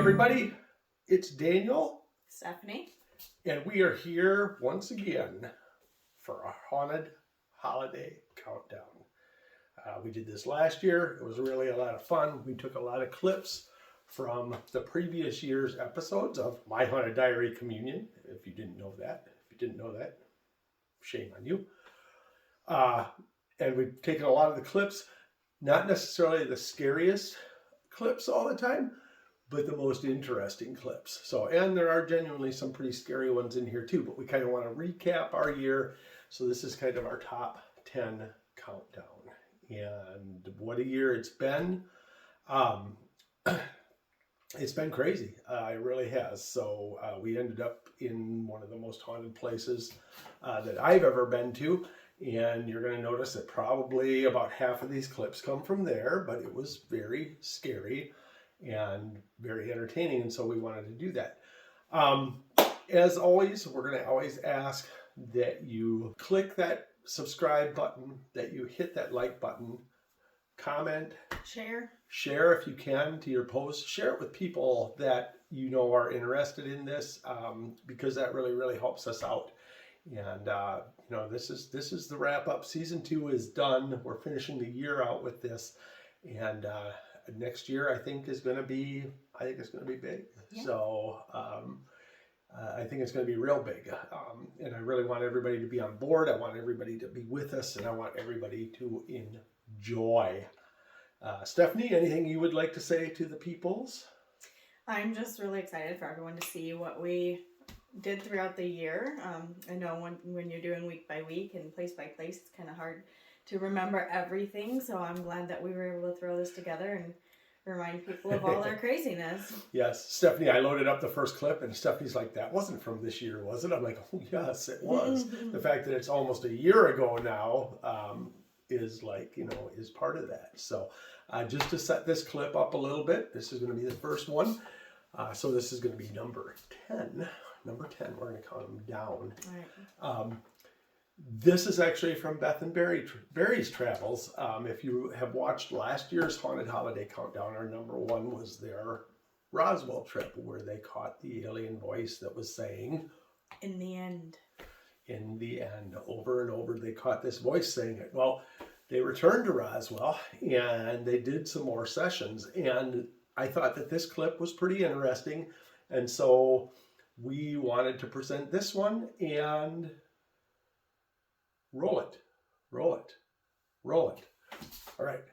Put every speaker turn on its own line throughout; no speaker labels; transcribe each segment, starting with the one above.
everybody, it's Daniel,
Stephanie,
and we are here once again for our Haunted Holiday Countdown. We did this last year. It was really a lot of fun. We took a lot of clips from the previous year's episodes of My Haunted Diary Communion. If you didn't know that, shame on you. And we've taken a lot of the clips, not necessarily the scariest clips all the time, but the most interesting clips. So, and there are genuinely some pretty scary ones in here too, but we kind of want to recap our year. So this is kind of our top 10 countdown. And what a year it's been. It's been crazy. It really has. So we ended up in one of the most haunted places that I've ever been to. And you're going to notice that probably about half of these clips come from there, but it was very scary and very entertaining. And so we wanted to do that. As always, we're going to always ask that you click that subscribe button, that you hit that like button, comment, share if you can to your post, share it with people that you know are interested in this, because that really helps us out. And this is the wrap up. Season 2 is done. We're finishing the year out with this, and next year I think it's going to be big. Yeah. So I think it's going to be real big, and I really want everybody to be on board. I want everybody to be with us, and I want everybody to enjoy. Stephanie, anything you would like to say to the peoples?
I'm just really excited for everyone to see what we did throughout the year. I know when you're doing week by week and place by place, it's kind of hard to remember everything. So I'm glad that we were able to throw this together and remind people of all our craziness.
Yes, Stephanie, I loaded up the first clip and Stephanie's like, that wasn't from this year, was it? I'm like, oh yes, it was. The fact that it's almost a year ago now is part of that. So just to set this clip up a little bit, this is going to be the first one. So this is going to be number 10. Number 10, we're going to count them down. All right. This is actually from Beth and Barry's travels. If you have watched last year's Haunted Holiday Countdown, our number 1 was their Roswell trip, where they caught the alien voice that was saying,
"In the end."
In the end, over and over, they caught this voice saying it. Well, they returned to Roswell and they did some more sessions, and I thought that this clip was pretty interesting, and so we wanted to present this one and roll it. All right.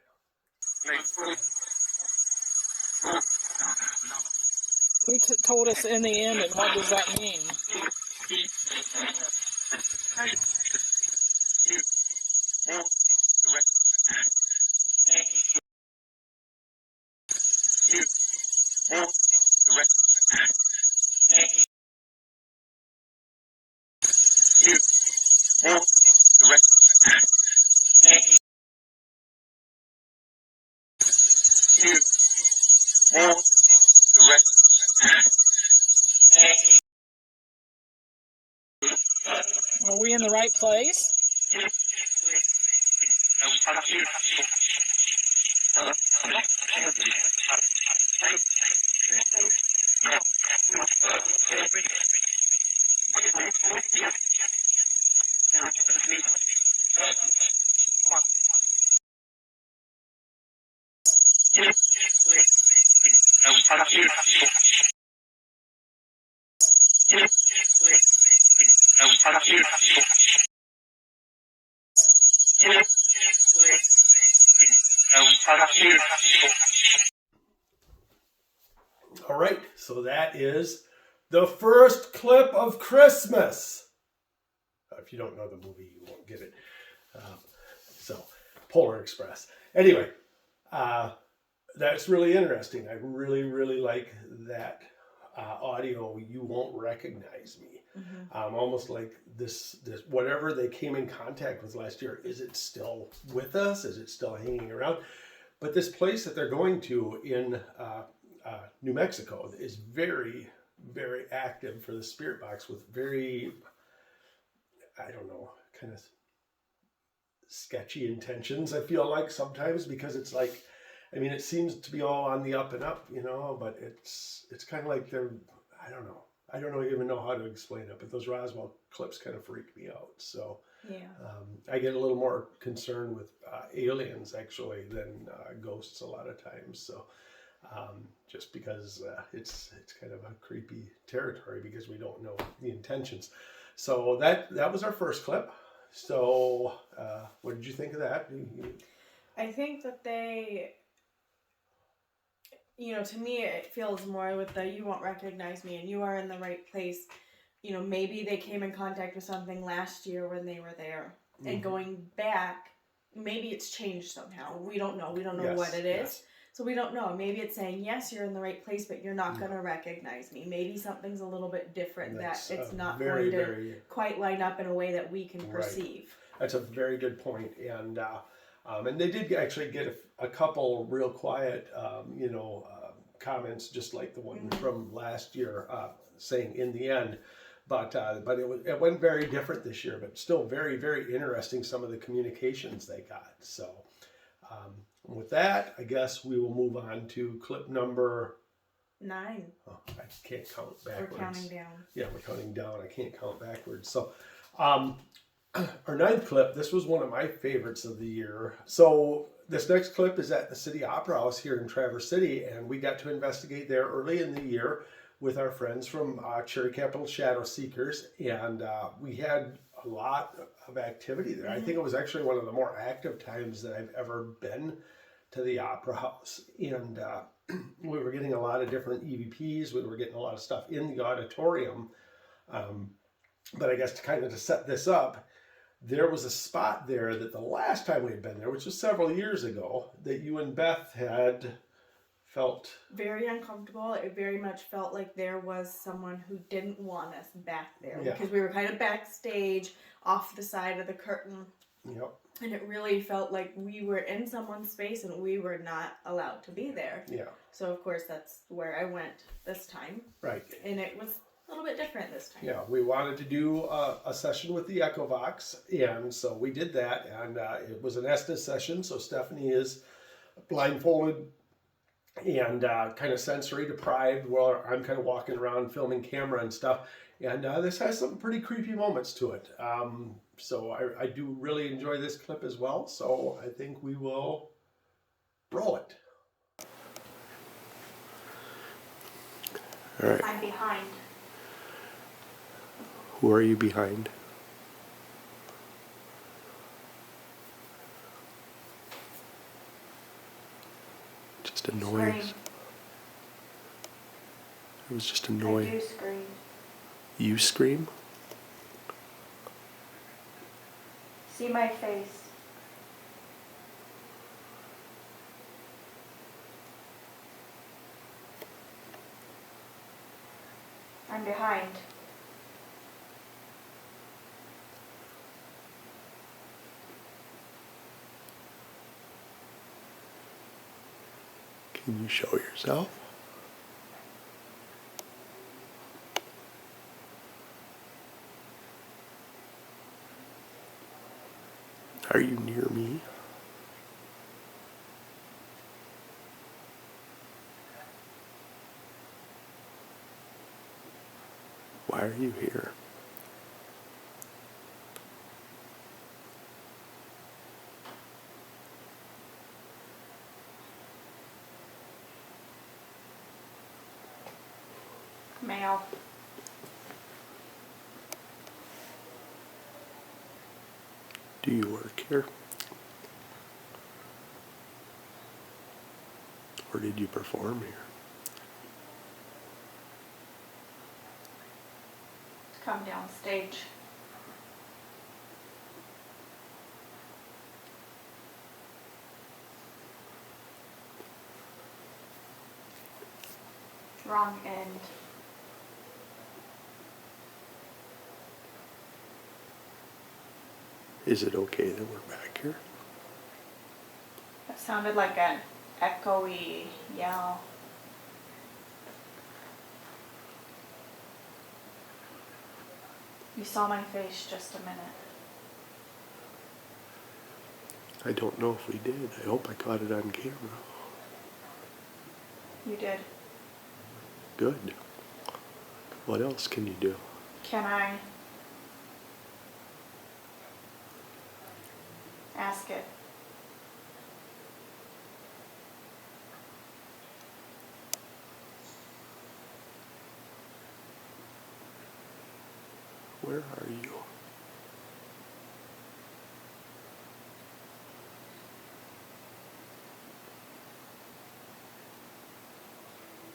Who told us in the end, and what does that mean? Are we in the right place?
All right, so that is the first clip of Christmas. If you don't know the movie, you won't get it. So, Polar Express. Anyway, that's really interesting. I really like that audio. You won't recognize me. Mm-hmm. Almost like this whatever they came in contact with last year, is it still with us? Is it still hanging around? But this place that they're going to in New Mexico is very active for the spirit box, with very, I don't know, kind of sketchy intentions, I feel like sometimes, because it's like I mean, it seems to be all on the up and up, but it's kind of like they're, I don't know. I don't even know how to explain it, but those Roswell clips kind of freak me out. So
Yeah.
I get a little more concerned with aliens actually than ghosts a lot of times. So just because it's kind of a creepy territory because we don't know the intentions. So that was our first clip. So what did you think of that?
I think that to me, it feels more with the you won't recognize me and you are in the right place. Maybe they came in contact with something last year when they were there. Mm-hmm. And going back, maybe it's changed somehow. We don't know. We don't know what it is. Yes. So we don't know. Maybe it's saying, yes, you're in the right place, but you're not going to recognize me. Maybe something's a little bit different that it's not going to quite line up in a way that we can perceive.
That's a very good point. And they did actually get a couple real quiet, comments, just like the one from last year, saying in the end. But it went very different this year, but still very, very interesting, some of the communications they got. So with that, I guess we will move on to clip number
9.
Oh, I can't count backwards.
We're counting down.
Yeah, we're counting down. I can't count backwards. So our 9th clip, this was one of my favorites of the year. So this next clip is at the City Opera House here in Traverse City, and we got to investigate there early in the year with our friends from Cherry Capital Shadow Seekers, and we had a lot of activity there. I think it was actually one of the more active times that I've ever been to the Opera House, and we were getting a lot of different EVPs. We were getting a lot of stuff in the auditorium, but I guess to set this up, there was a spot there that the last time we had been there, which was several years ago, that you and Beth had felt
very uncomfortable. It very much felt like there was someone who didn't want us back there because we were kind of backstage off the side of the curtain.
Yep.
And it really felt like we were in someone's space and we were not allowed to be there.
Yeah.
So of course that's where I went this time.
Right.
And it was a little bit different this time.
Yeah, we wanted to do a session with the EchoVox, and so we did that, and it was an Estes session, so Stephanie is blindfolded and kind of sensory deprived while I'm kind of walking around filming camera and stuff, and this has some pretty creepy moments to it. So I do really enjoy this clip as well, so I think we will roll it. All right.
I'm behind.
Who are you behind? Just a noise.
Scream.
It was just a noise.
I do scream.
You scream?
See my face. I'm behind.
Can you show yourself? Are you near me? Why are you here?
Male.
Do you work here? Or did you perform here?
Come down stage. Wrong end.
Is it okay that we're back here?
That sounded like an echoey yell. You saw my face just a minute.
I don't know if we did. I hope I caught it on camera.
You did.
Good. What else can you do?
Can I ask it?
Where are you?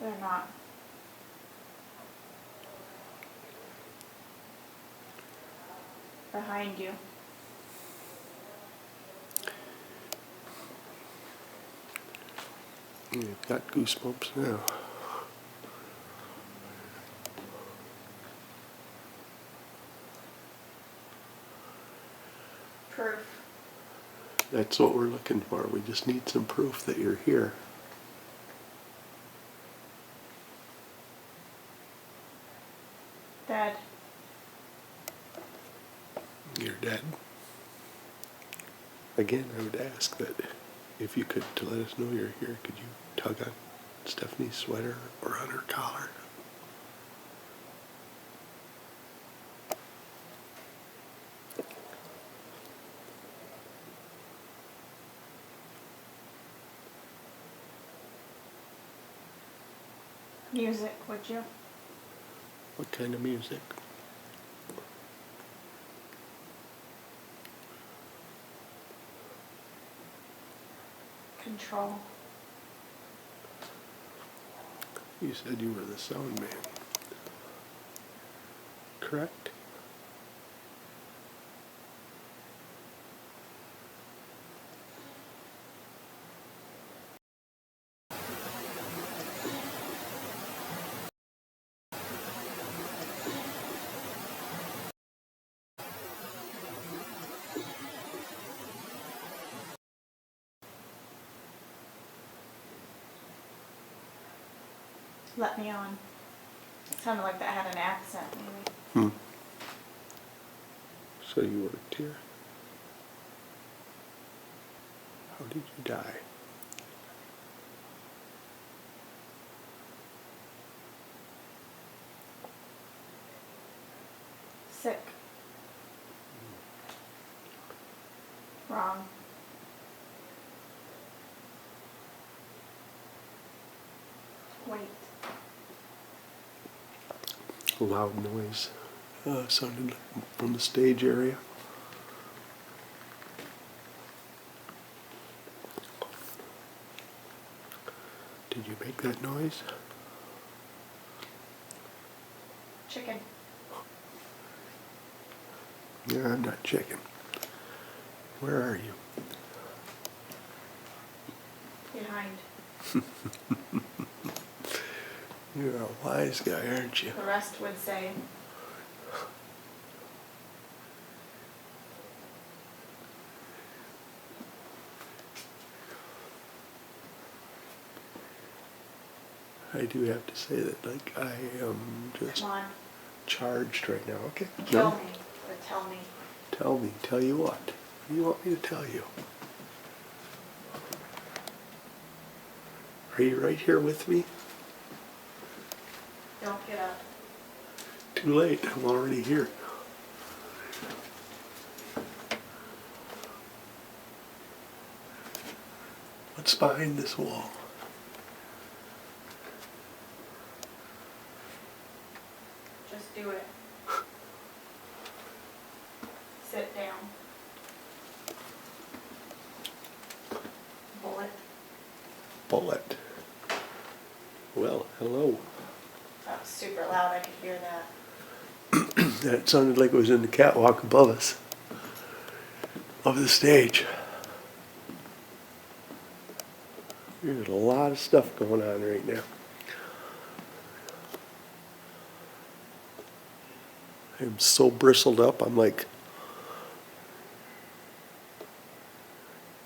They're not. Behind you.
You've got goosebumps now.
Proof.
That's what we're looking for. We just need some proof that you're here.
Dead.
You're dead. Again, I would ask that if you could, to let us know you're here, could you tug on Stephanie's sweater or on her collar?
Music, would you?
What kind of music?
Control.
You said you were the sound man. Correct?
Let me on. It sounded like that had an accent, maybe.
So you worked here? How did you die?
Sick. Wrong. Wait.
A loud noise sounded like from the stage area. Did you make that noise?
Chicken.
Yeah, I'm not chicken. Where are you?
Behind.
You're a wise guy, aren't you?
The rest would say.
I do have to say that, like, I am just
Come on.
charged right now. Okay.
Kill
No.
me. Or tell me.
Tell me. Tell you what? What do you want me to tell you? Are you right here with me?
Don't get up.
Too late. I'm already here. What's behind this wall?
Just do it. Sit down. Bullet.
Bullet. Well, hello.
That was super loud. I could hear that.
That sounded like it was in the catwalk above us. Of the stage. There's a lot of stuff going on right now. I'm so bristled up, I'm like,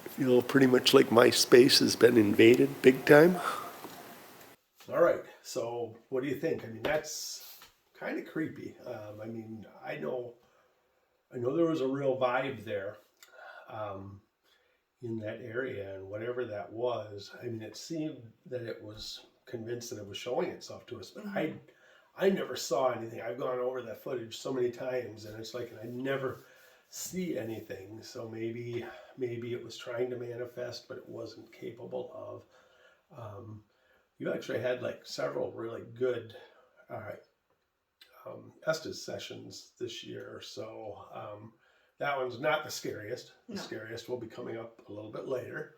I feel pretty much like my space has been invaded big time.
All right, so what do you think? I mean, that's kind of creepy. I mean, I know there was a real vibe there in that area, and whatever that was, I mean, it seemed that it was convinced that it was showing itself to us. But I never saw anything. I've gone over that footage so many times, and it's like I never see anything. So maybe it was trying to manifest, but it wasn't capable of. You actually had like several really good Estes sessions this year. So that one's not the scariest. The scariest will be coming up a little bit later,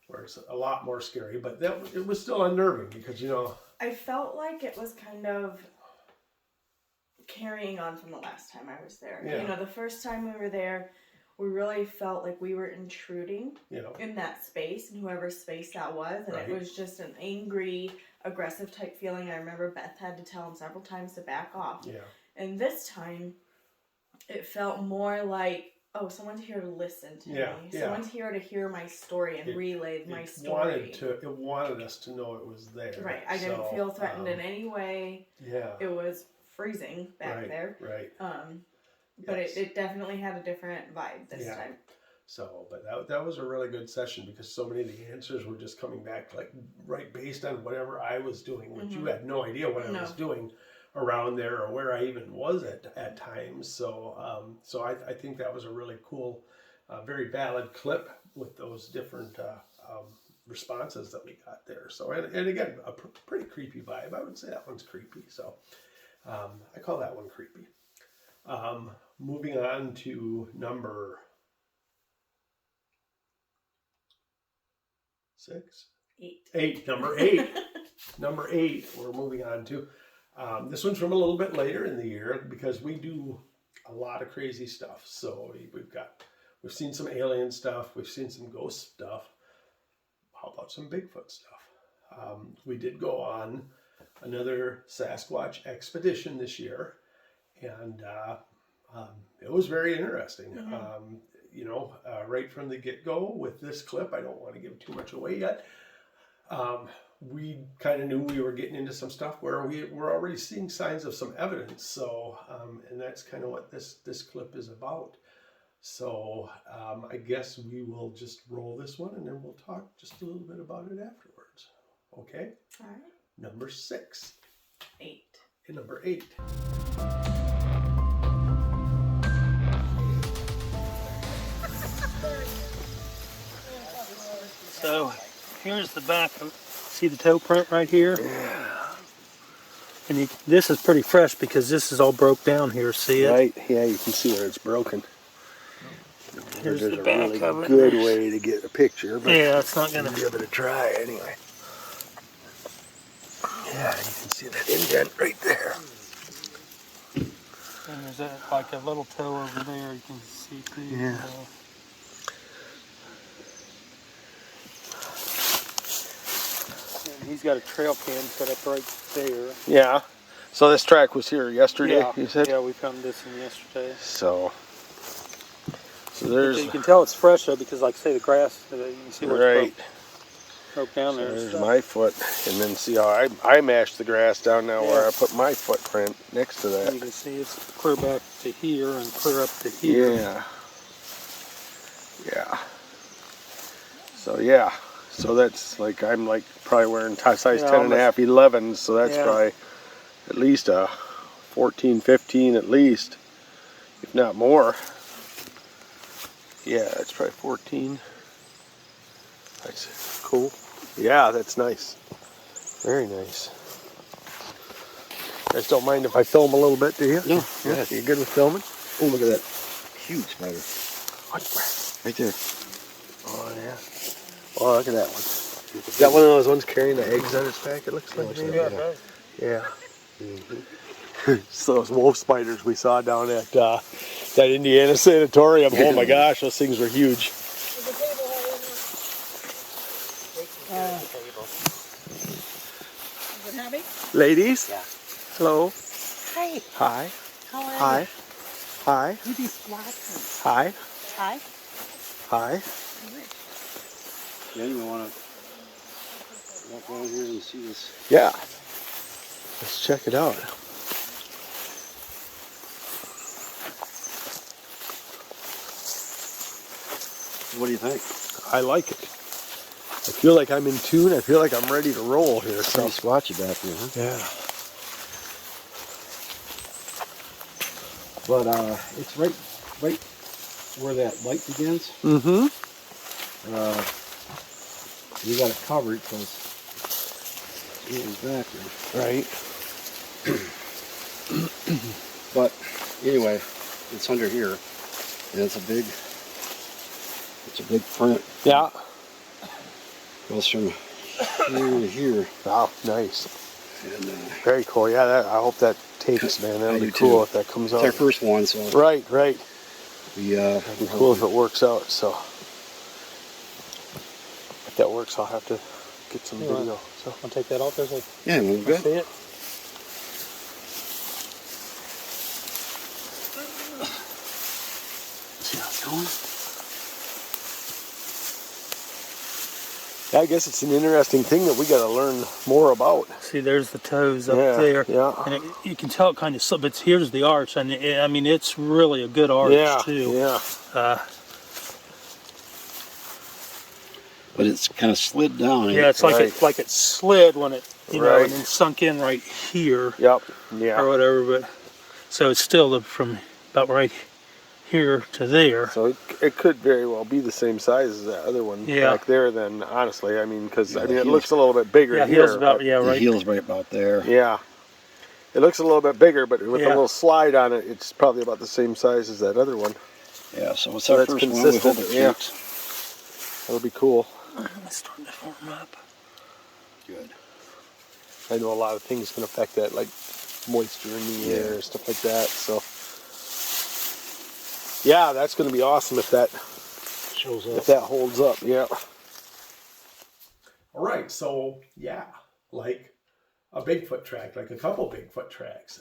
where it's a lot more scary. But it was still unnerving because, you know,
I felt like it was kind of carrying on from the last time I was there.
Yeah.
You know, the first time we were there, we really felt like we were intruding in that space, in whoever space that was, and it was just an angry, aggressive type feeling. I remember Beth had to tell him several times to back off.
Yeah.
And this time, it felt more like, oh, someone's here to listen to me. Someone's here to hear my story and relay my story.
It wanted us to know it was there.
Right. I didn't feel threatened in any way.
Yeah.
It was freezing back there.
Right.
But it definitely had a different vibe this time.
So, but that was a really good session because so many of the answers were just coming back like right based on whatever I was doing, which you had no idea what I was doing around there or where I even was at times. So, I think that was a really cool, very valid clip with those different responses that we got there. So, and again, a pretty creepy vibe. I would say that one's creepy. So, I call that one creepy. Moving on to number 8. Number 8. Number 8. We're moving on to. This one's from a little bit later in the year because we do a lot of crazy stuff. So we've seen some alien stuff. We've seen some ghost stuff. How about some Bigfoot stuff? We did go on another Sasquatch expedition this year, and it was very interesting. You know, right from the get-go with this clip, I don't want to give too much away yet. We kind of knew we were getting into some stuff where we were already seeing signs of some evidence. So, and that's kind of what this clip is about. So, I guess we will just roll this one and then we'll talk just a little bit about it afterwards. Okay?
All right.
Number 6.
8.
And number 8.
So here's the back. See the toe print right here?
Yeah.
And this is pretty fresh because this is all broke down here. See it?
Right. Yeah, you can see where it's broken.
Here's
There's
the
a
back
really
of it.
good way to get a picture, but
Yeah, it's not gonna
give it a try anyway. Yeah, you can see that indent right there.
And there's like a little toe over there you can see too.
Yeah.
And he's got a trail cam set up right there.
Yeah. So this track was here yesterday,
Yeah,
you said?
yeah, we found this one yesterday.
So there's...
You can tell it's fresh though because, like, say the grass, you can see where it's broke down there.
There's my foot, and then see how I mashed the grass down now where I put my footprint next to that.
You can see it's clear back to here and clear up to here.
Yeah. Yeah. So yeah. So that's like, I'm like probably wearing size 10 and a half, 11, so that's probably at least a 14, 15 at least, if not more. Yeah, it's probably 14. That's cool. Yeah, that's nice. Very nice. You guys don't mind if I film a little bit, do you?
Yeah.
Yeah. You good with filming?
Oh, look at that huge spider.
What?
Right there.
Oh, yeah. Oh, look at that one. Is that one of those ones carrying the eggs on its back, it looks like?
Yeah.
Yeah. It's those wolf spiders we saw down at that Indiana sanatorium. Oh my gosh, those things were huge. Ladies?
Yeah.
Hello.
Hi.
Hi.
How are
Hi.
you?
Hi.
You be squatting.
Hi.
Hi.
Hi.
Yeah, you want to walk around here and see this.
Yeah. Let's check it out.
What do you think?
I like it. I feel like I'm in tune. I feel like I'm ready to roll here. So
Pretty splotchy back here, huh?
yeah.
But it's right where that light begins.
Mm-hmm.
You got it covered because it was back there.
Right.
But anyway, it's under here, and it's a big print.
Yeah.
Goes from here to here.
Wow, nice.
And
Very cool. Yeah, I hope that takes, man. That'll
I
be
do
cool
too.
if that comes
it's
out.
our first one, so
Right, right.
we
It'd be cool if it works out. So if that works, I'll have to get some
You want-
video. So
I'll take that off. There's a
yeah, we're good.
see it.
See how it's going?
yeah, I guess it's an interesting thing that we got to learn more about.
See, there's the toes up
Yeah,
there.
yeah.
And you can tell it kind of slips, but here's the arch, and I mean, it's really a good arch,
Yeah,
too.
yeah.
But it's kind of slid down.
Yeah, it's like
Right.
it slid when it, you know,
Right.
and then sunk in right here
Yep.
or
Yeah.
whatever. But so it's still from about right here to there.
So it could very well be the same size as that other one
Yeah.
back there. Then honestly, I mean, because
Yeah,
I
the
mean, it
heels-
looks a little bit bigger
Yeah,
here.
heels about
but-
yeah
The
right.
heel's right about there.
Yeah. It looks a little bit bigger, but with a
Yeah.
little slide on it, it's probably about the same size as that other one.
Yeah, so it's
So
our
that's
first one. We
consistent,
hope it
yeah.
keeps.
That'll be cool.
It's starting to form up.
Good.
I know a lot of things can affect that, like moisture in the air,
Yeah.
stuff like that. So, yeah, that's going to be awesome if that
Shows up.
holds up. Yeah.
All right, so yeah, like a Bigfoot track, like a couple Bigfoot tracks.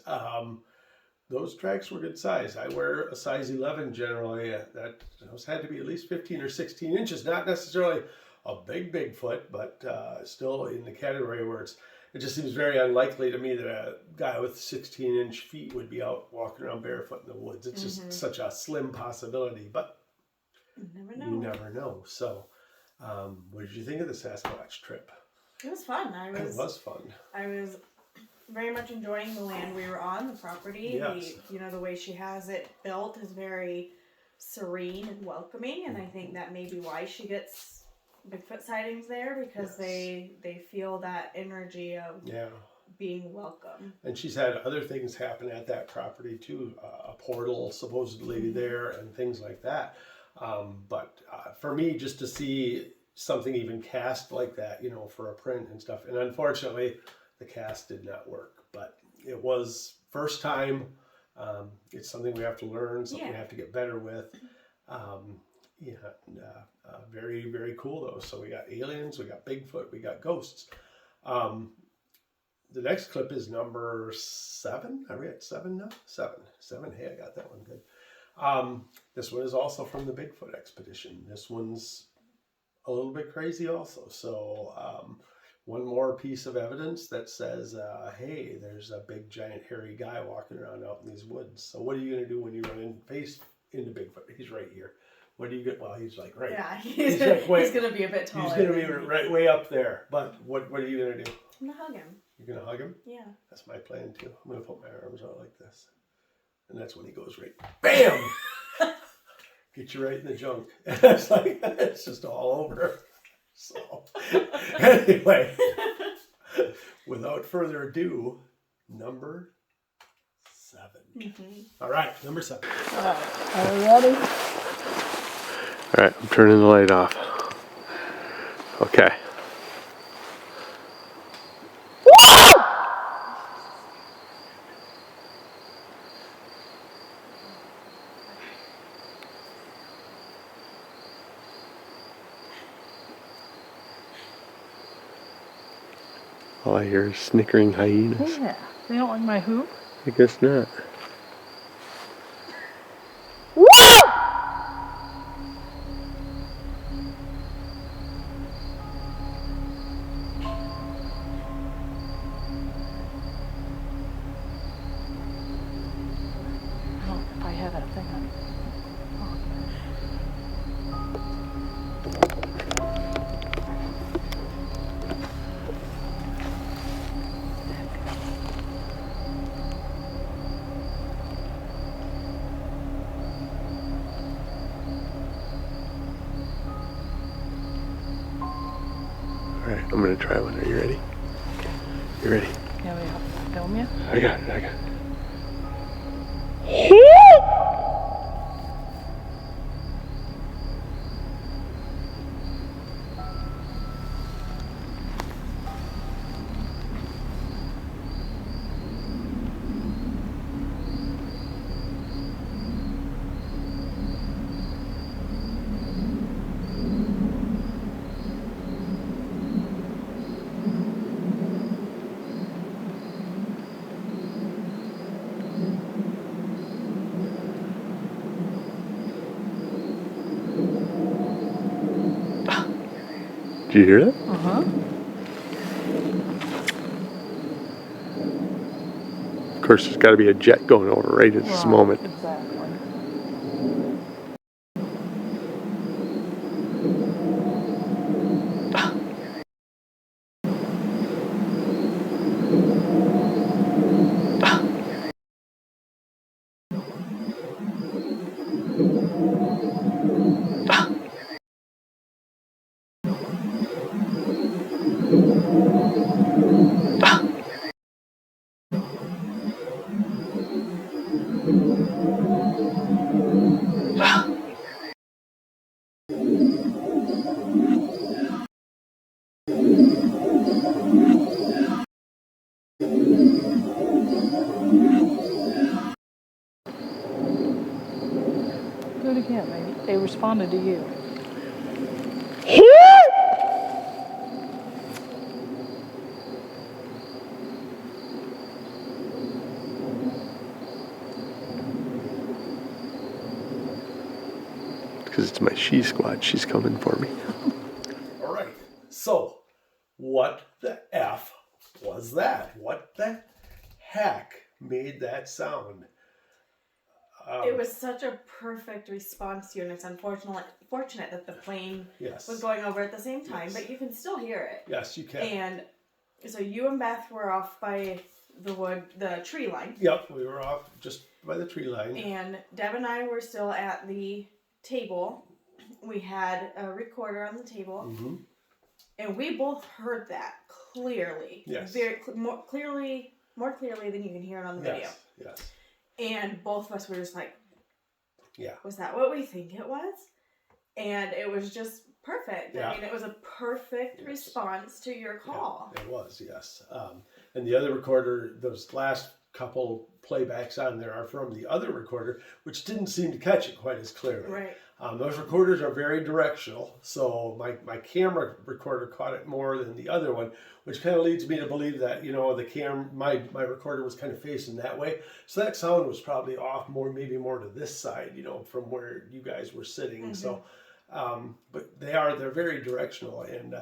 Those tracks were good size. I wear a size 11 generally. That those had to be at least 15 or 16 inches. Not necessarily a big Bigfoot, but still in the category where it just seems very unlikely to me that a guy with 16-inch feet would be out walking around barefoot in the woods. It's just such a slim possibility, but
You never know.
you never know. So, what did you think of the Sasquatch trip?
It was fun.
It was fun.
I was very much enjoying the land we were on, the property.
Yes.
The way she has it built is very serene and welcoming, and I think that may be why she gets Bigfoot sightings there, because
Yes.
they feel that energy of
Yeah.
being welcome.
And she's had other things happen at that property too, a portal supposedly there and things like that. But for me, just to see something even cast like that, for a print and stuff, and unfortunately the cast did not work, but it was first time. It's something we have to learn, something we have to get better with. Very, very cool though. So we got aliens, we got Bigfoot, we got ghosts. The next clip is number 7. Are we at 7 now? 7. Hey, I got that one good. This one is also from the Bigfoot expedition. This one's a little bit crazy also. So one more piece of evidence that says, hey, there's a big giant hairy guy walking around out in these woods. So what are you going to do when you run in face into Bigfoot? He's right here. What do you get? Well, he's like right.
Yeah,
He's like way,
he's gonna be a bit taller.
He's going to be
than me.
right way up there. But what are you going to do?
I'm gonna hug him.
You're going to hug him?
Yeah.
That's my plan too. I'm going to put my arms out like this. And that's when he goes right, BAM! Get you right in the junk. It's like, it's just all over. So, anyway, without further ado, number 7. All right, number 7.
Are you ready?
All right, I'm turning the light off. Okay. All I hear is snickering hyenas.
Yeah. They don't like my hoop?
I guess not.
Oh, if I had that thing on.
I'm gonna try one. Are you ready? You ready?
Yeah, we have to film you.
I got it. I got it. Did you hear that?
Uh-huh.
Of course, there's got to be a jet going over right at this moment.
Exactly. Do it again, maybe. They responded to you.
Because it's my she squad. She's coming for me.
All right. So, what the F was that? What the heck made that sound?
It was such a perfect response to you, and it's fortunate that the plane
Yes.
was going over at the same time, but you can still hear it.
Yes, you can.
And so you and Beth were off by the tree line.
Yep, we were off just by the tree line.
And Deb and I were still at the table. We had a recorder on the table.
Mm-hmm.
And we both heard that clearly.
Yes.
More clearly than you can hear it on the video.
Yes.
And both of us were just like,
yeah.
Was that what we think it was? And it was just perfect.
Yeah.
I mean, it was a perfect response to your call.
Yeah, it was, yes. And the other recorder, those last couple playbacks on there are from the other recorder, which didn't seem to catch it quite as clearly.
Right.
Those recorders are very directional, so my camera recorder caught it more than the other one, which kind of leads me to believe that, you know, my recorder was kind of facing that way, so that sound was probably off maybe more to this side, you know, from where you guys were sitting. Mm-hmm. So, but they're very directional, and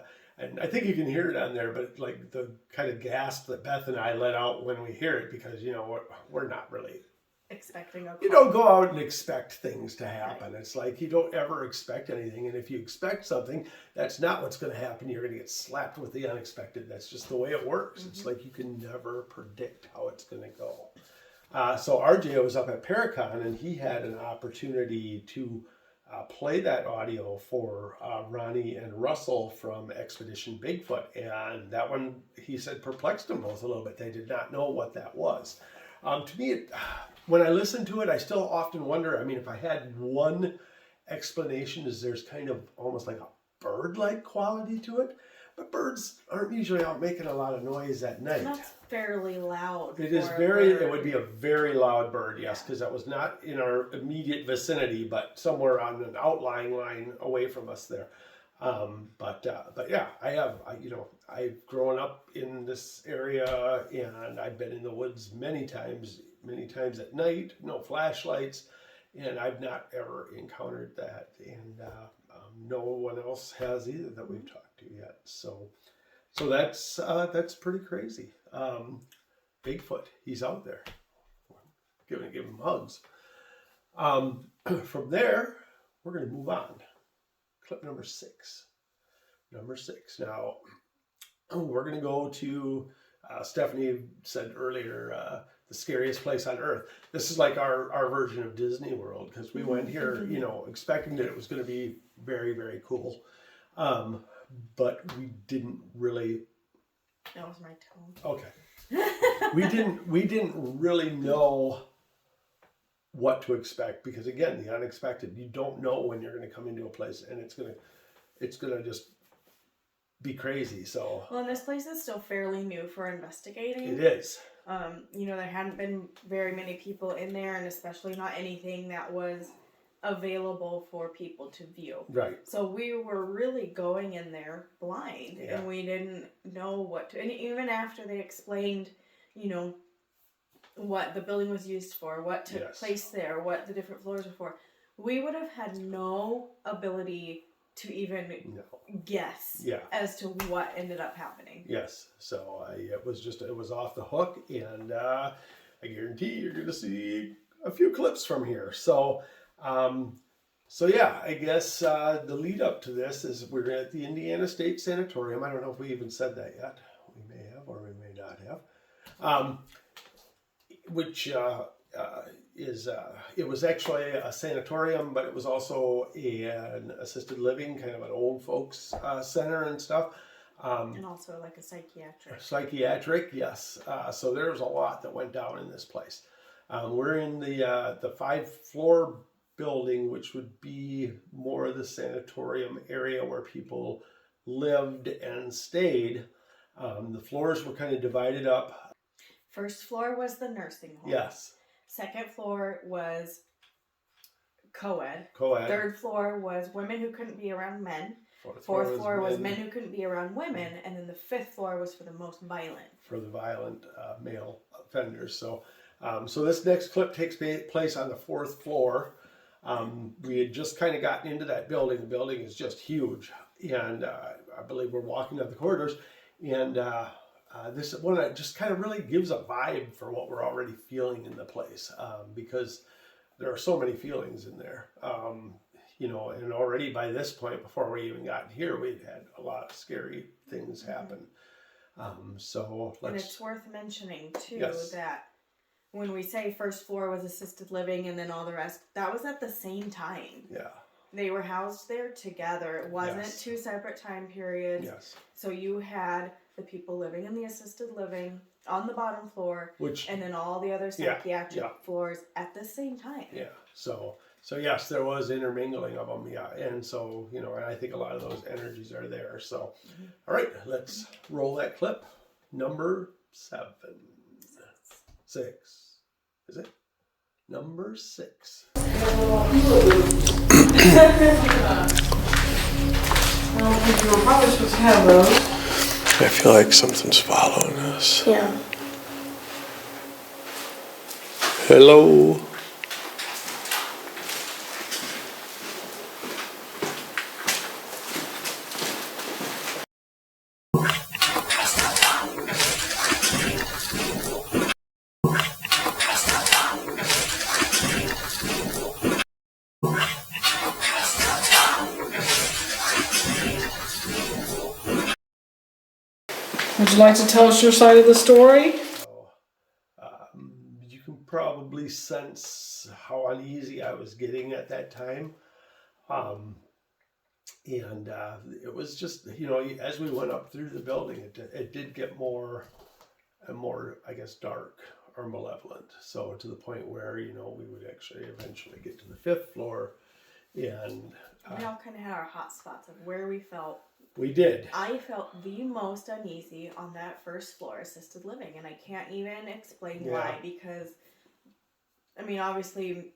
I think you can hear it on there, but like the kind of gasp that Beth and I let out when we hear it, because, you know, we're not really
expecting a call.
You don't go out and expect things to happen. Right. It's like you don't ever expect anything. And if you expect something, that's not what's going to happen. You're going to get slapped with the unexpected. That's just the way it works. Mm-hmm. It's like you can never predict how it's going to go. So RJ was up at Paracon, and he had an opportunity to play that audio for Ronnie and Russell from Expedition Bigfoot. And that one, he said, perplexed them both a little bit. They did not know what that was. To me, when I listen to it, I still often wonder, I mean, if I had one explanation, is there's kind of almost like a bird-like quality to it. But birds aren't usually out making a lot of noise at night.
And that's fairly loud.
It would be a very loud bird, yes, because that was not in our immediate vicinity, but somewhere on an outlying line away from us there. But yeah, I've grown up in this area, and I've been in the woods many times at night, no flashlights, and I've not ever encountered that, and no one else has either that we've talked to yet. So that's pretty crazy. Bigfoot, he's out there. Give him hugs. From there, we're going to move on. Clip number 6. Now, we're going to go to, Stephanie said earlier, the scariest place on earth. This is like our version of Disney World, because we went here, you know, expecting that it was going to be very, very cool. but we didn't really.
That was my tone.
Okay. We didn't really know what to expect, because again, the unexpected. You don't know when you're going to come into a place and it's gonna just be crazy. So
Well, and this place is still fairly new for investigating.
it is.
There hadn't been very many people in there, and especially not anything that was available for people to view.
Right.
So we were really going in there blind,
Yeah.
and we didn't know what to. And even after they explained, what the building was used for, what took
Yes.
place there, what the different floors were for, we would have had no ability to even guess as to what ended up happening.
Yes. So it was off the hook, and I guarantee you're going to see a few clips from here. So, yeah, I guess the lead up to this is we're at the Indiana State Sanatorium. I don't know if we even said that yet. We may have, or we may not have. Which it was actually a sanatorium, but it was also an assisted living, kind of an old folks center and stuff.
And also like a psychiatric.
Psychiatric, yes. So there's a lot that went down in this place. We're in the 5th-floor building, which would be more of the sanatorium area where people lived and stayed. The floors were kind of divided up.
First floor was the nursing home.
Yes.
Second floor was co-ed.
Co-ed.
Third floor was women who couldn't be around men. Fourth floor was men who couldn't be around women. And then the 5th floor was for the most violent.
For the violent male offenders. So this next clip takes place on the 4th floor. We had just kind of gotten into that building. The building is just huge. And I believe we're walking up the corridors. And this one just kind of really gives a vibe for what we're already feeling in the place, because there are so many feelings in there. And already by this point, before we even got here, we'd had a lot of scary things happen.
And it's worth mentioning too that when we say first floor was assisted living and then all the rest, that was at the same time.
Yeah.
They were housed there together. It wasn't two separate time periods.
Yes.
So you had the people living in the assisted living on the bottom floor, and then all the other psychiatric floors at the same time.
Yeah. So yes, there was intermingling of them. Yeah. And so, and I think a lot of those energies are there. So, all right, let's roll that clip. Number 6. Is it? Number 6.
You were probably supposed to have those.
I feel like something's following us.
Yeah.
Hello.
Would you like to tell us your side of the story?
So, you can probably sense how uneasy I was getting at that time. And it was just, as we went up through the building, it did get more and more, I guess, dark or malevolent. So to the point where, we would actually eventually get to the 5th floor. And
we all kind of had our hot spots of where we felt.
We did.
I felt the most uneasy on that 1st floor assisted living, and I can't even explain why, because, obviously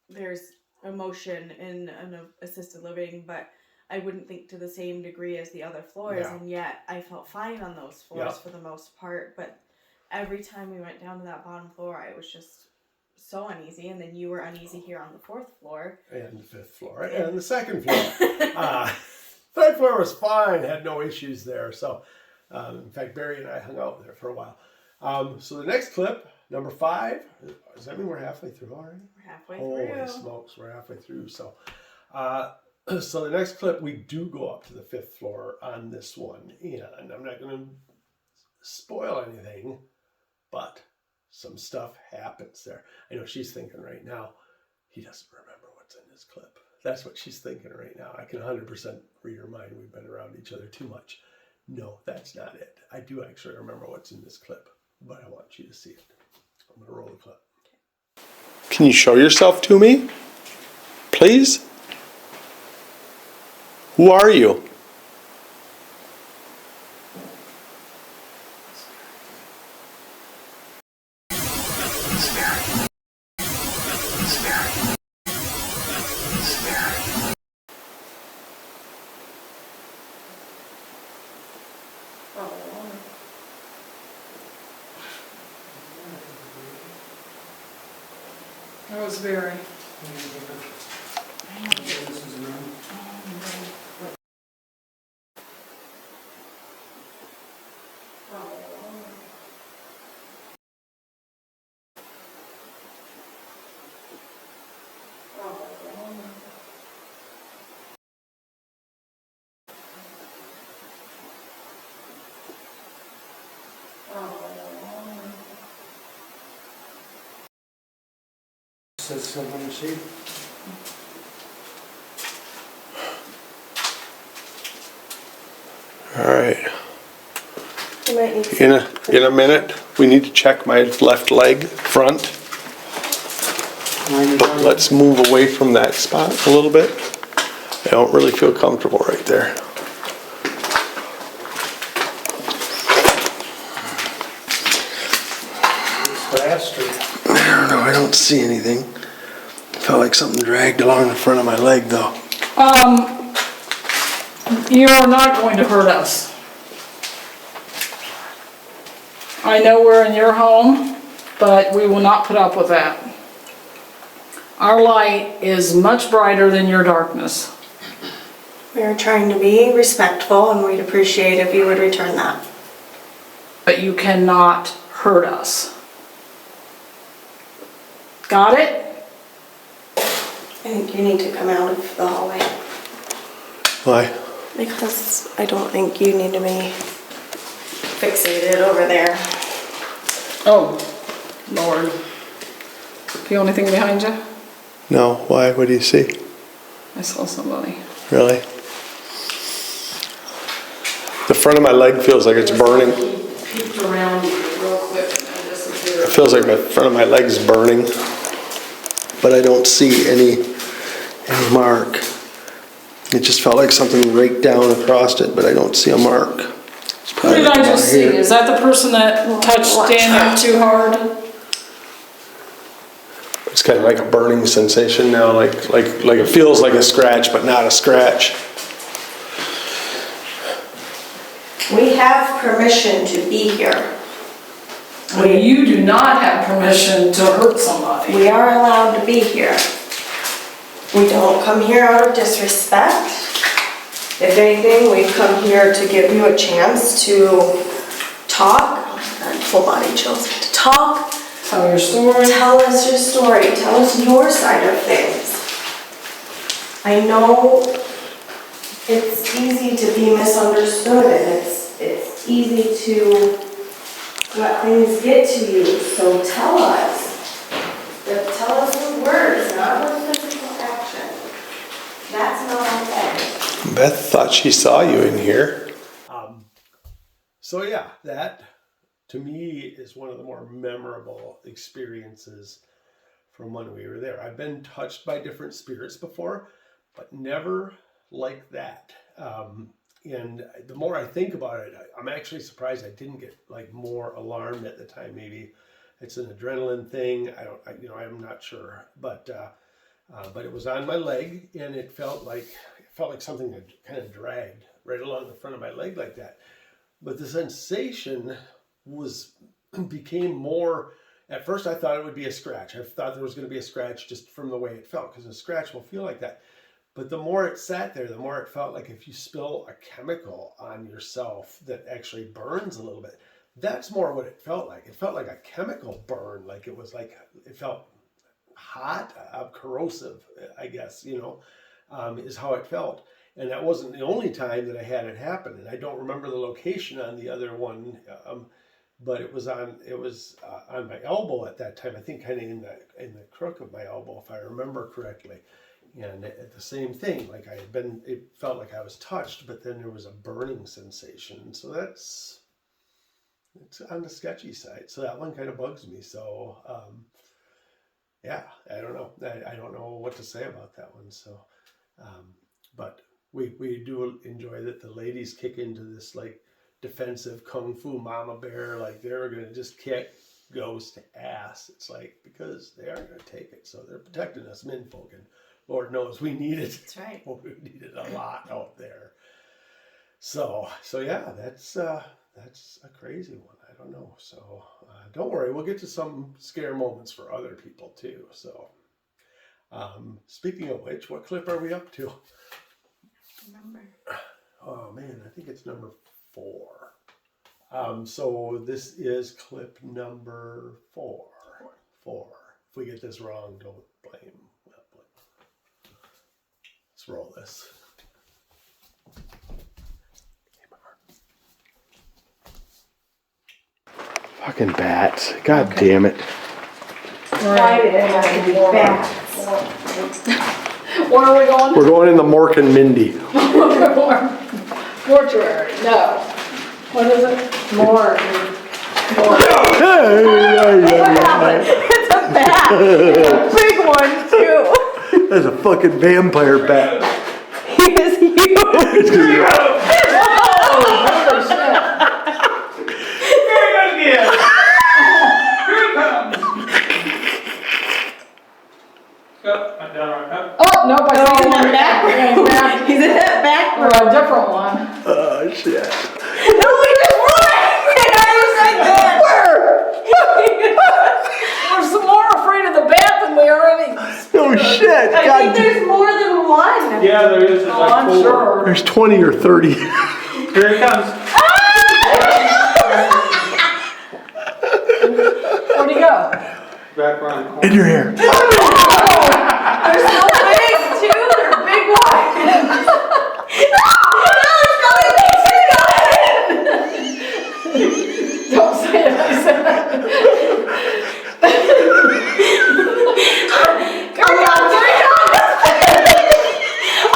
there's emotion in an assisted living, but I wouldn't think to the same degree as the other floors, and yet I felt fine on those floors for the most part, but every time we went down to that bottom floor, I was just so uneasy, and then you were uneasy here on the 4th floor.
And the 5th floor, and the 2nd floor. 3rd floor was fine, had no issues there. So, in fact, Barry and I hung out there for a while. So the next clip, number 5, does that mean we're halfway through already?
We're halfway through.
Holy smokes, we're halfway through. So, so the next clip, we do go up to the 5th floor on this one. And I'm not going to spoil anything, but some stuff happens there. I know she's thinking right now, he doesn't remember what's in this clip. That's what she's thinking right now. I can 100% read her mind. We've been around each other too much. No, that's not it. I do actually remember what's in this clip, but I want you to see it. I'm going to roll the clip.
Can you show yourself to me, please? Who are you?
That was very.
Says someone to see.
All right.
You might need to
In a minute, we need to check my left leg front. But let's move away from that spot a little bit. I don't really feel comfortable right there. I don't know, I don't see anything. Felt like something dragged along the front of my leg though.
You're not going to hurt us. I know we're in your home, but we will not put up with that. Our light is much brighter than your darkness.
We're trying to be respectful, and we'd appreciate if you would return that.
But you cannot hurt us. Got it?
I think you need to come out of the hallway.
Why?
Because I don't think you need to be fixated over there.
Oh, Lord. Feel anything behind you?
No, why? What do you see?
I saw somebody.
Really? The front of my leg feels like it's burning.
He peeked around real quick and disappeared.
It feels like the front of my leg's burning, but I don't see any mark. It just felt like something raked down across it, but I don't see a mark.
Who did I just see? Is that the person that touched Daniel too hard?
It's kind of like a burning sensation now, like it feels like a scratch, but not a scratch.
We have permission to be here.
You do not have permission to hurt somebody.
We are allowed to be here. We don't come here out of disrespect. If anything, we've come here to give you a chance to talk. Oh my God, full body chills. To talk.
Tell your story.
Tell us your story. Tell us your side of things. I know it's easy to be misunderstood, and it's easy to let things get to you. So tell us. But tell us with words, not with physical action. That's not okay.
Beth thought she saw you in here.
So yeah, that to me is one of the more memorable experiences from when we were there. I've been touched by different spirits before, but never like that. And the more I think about it, I'm actually surprised I didn't get like more alarmed at the time. Maybe it's an adrenaline thing. I'm not sure, but it was on my leg, and it felt like something had kind of dragged right along the front of my leg like that. But the sensation became more. At first, I thought it would be a scratch. I thought there was going to be a scratch just from the way it felt, because a scratch will feel like that. But the more it sat there, the more it felt like if you spill a chemical on yourself that actually burns a little bit. That's more what it felt like. It felt like a chemical burn, like it felt hot, corrosive, I guess, is how it felt. And that wasn't the only time that I had it happen. And I don't remember the location on the other one, but it was on my elbow at that time. I think kind of in the crook of my elbow, if I remember correctly. And the same thing, like it felt like I was touched, but then there was a burning sensation. So it's on the sketchy side. So that one kind of bugs me. So, yeah, I don't know. I don't know what to say about that one. So, but we do enjoy that the ladies kick into this like defensive kung fu mama bear, like they're going to just kick ghost ass. It's like, because they aren't going to take it. So they're protecting us menfolk, and Lord knows we need it.
That's right.
We need it a lot out there. So yeah, that's a crazy one. I don't know. So don't worry, we'll get to some scare moments for other people too. So speaking of which, what clip are we up to?
Remember.
Oh man, I think it's number 4. So this is clip number 4. 4. If we get this wrong, don't blame. Let's roll this.
Fucking bats. God damn it.
Why did it have to be bats?
Where are we going?
We're going in the Mork and Mindy.
Mortuary. No. What is it? More.
It's a bat. It's a big one too.
That's a fucking vampire bat.
He is huge.
Oh, nope, I see one back.
He's in that back
Or
room.
a different one.
Oh, shit.
No, we just run! You said that.
We're some more afraid of the bat than we are any.
Oh, shit.
I think there's more than one.
Yeah, there is.
Oh, I'm sure.
There's 20 or 30.
Here it comes.
Where'd he go?
Back around the corner.
In your hair.
They're so big too. They're big ones.
Don't say it, I said it.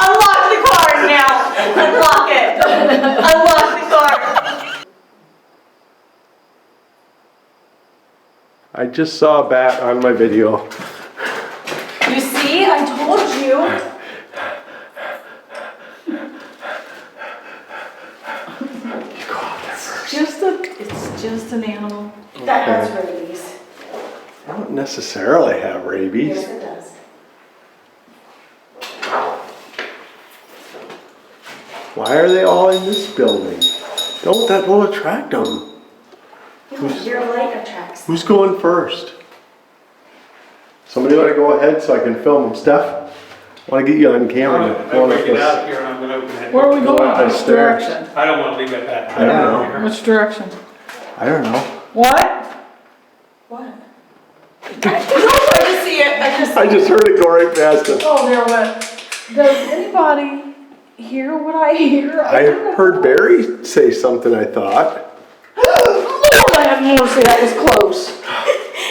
Unlock the card now. Unlock it. Unlock the card.
I just saw a bat on my video.
You see, I told you.
It's just an animal.
That has rabies.
I don't necessarily have rabies.
Yes, it does.
Why are they all in this building? That will attract them.
Your light attracts.
Who's going first? Somebody want to go ahead so I can film them. Steph, I want to get you on camera.
I'm going to break it out here and I'm going to open it.
Where are we going?
Up the
Which
stairs.
direction?
I don't want to leave it that high.
I don't know.
Here.
Which direction?
I don't know.
What?
What? I just see it.
I just heard it go right past us.
Oh, there went. Does anybody hear what I hear?
I heard Barry say something, I thought.
Lord, I have mercy, that was close.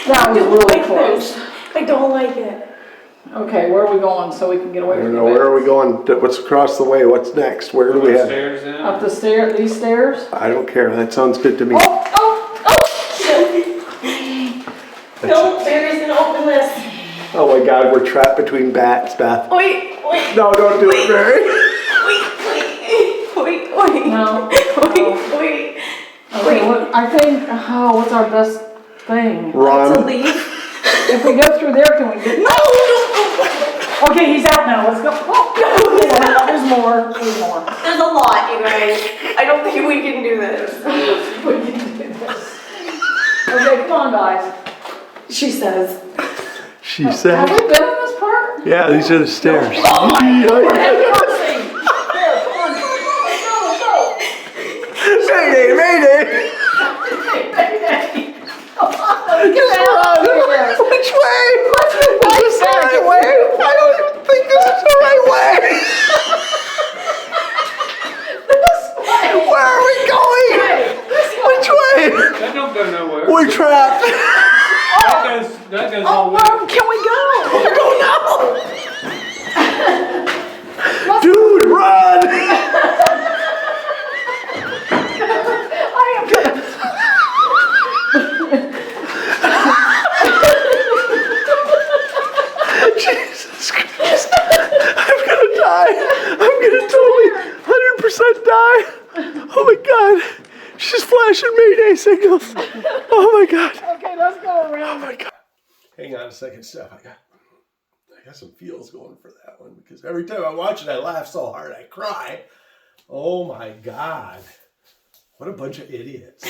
That was really close.
I don't like it.
Okay, where are we going so we can get away
I
from
don't
the
know, where
bed?
are we going? What's across the way? What's next? Where do we head?
Stairs in.
Up the stair, these stairs?
I don't care, that sounds good to me.
Oh!
No, Barry's gonna open this.
Oh my God, we're trapped between bats, Beth.
Wait.
No, don't do it, Barry.
Wait.
No.
Wait.
Okay, I think, what's our best thing?
To
Run.
leave.
If we go through there, can we get...
No.
Okay, he's out now, let's go. Oh, there's more.
There's a lot, you guys. I don't think we can do this.
We can do this. Okay, come on, guys.
She says.
She
Have
said.
we been in this part?
Yeah, these are the stairs.
Oh my Lord, have mercy! Here, come on, go.
Mayday, mayday!
Come on, get out of here.
Which way? This is the right way. I don't even think this is the right way. Where are we going? Which way?
That don't go nowhere.
We're trapped.
That goes
Oh,
all the way.
where can we go?
I don't know. Mayday signals. Oh my God.
Okay, let's go around.
Hang on a second, Steph. I got some feels going for that one because every time I watch it, I laugh so hard I cry. Oh my God. What a bunch of idiots.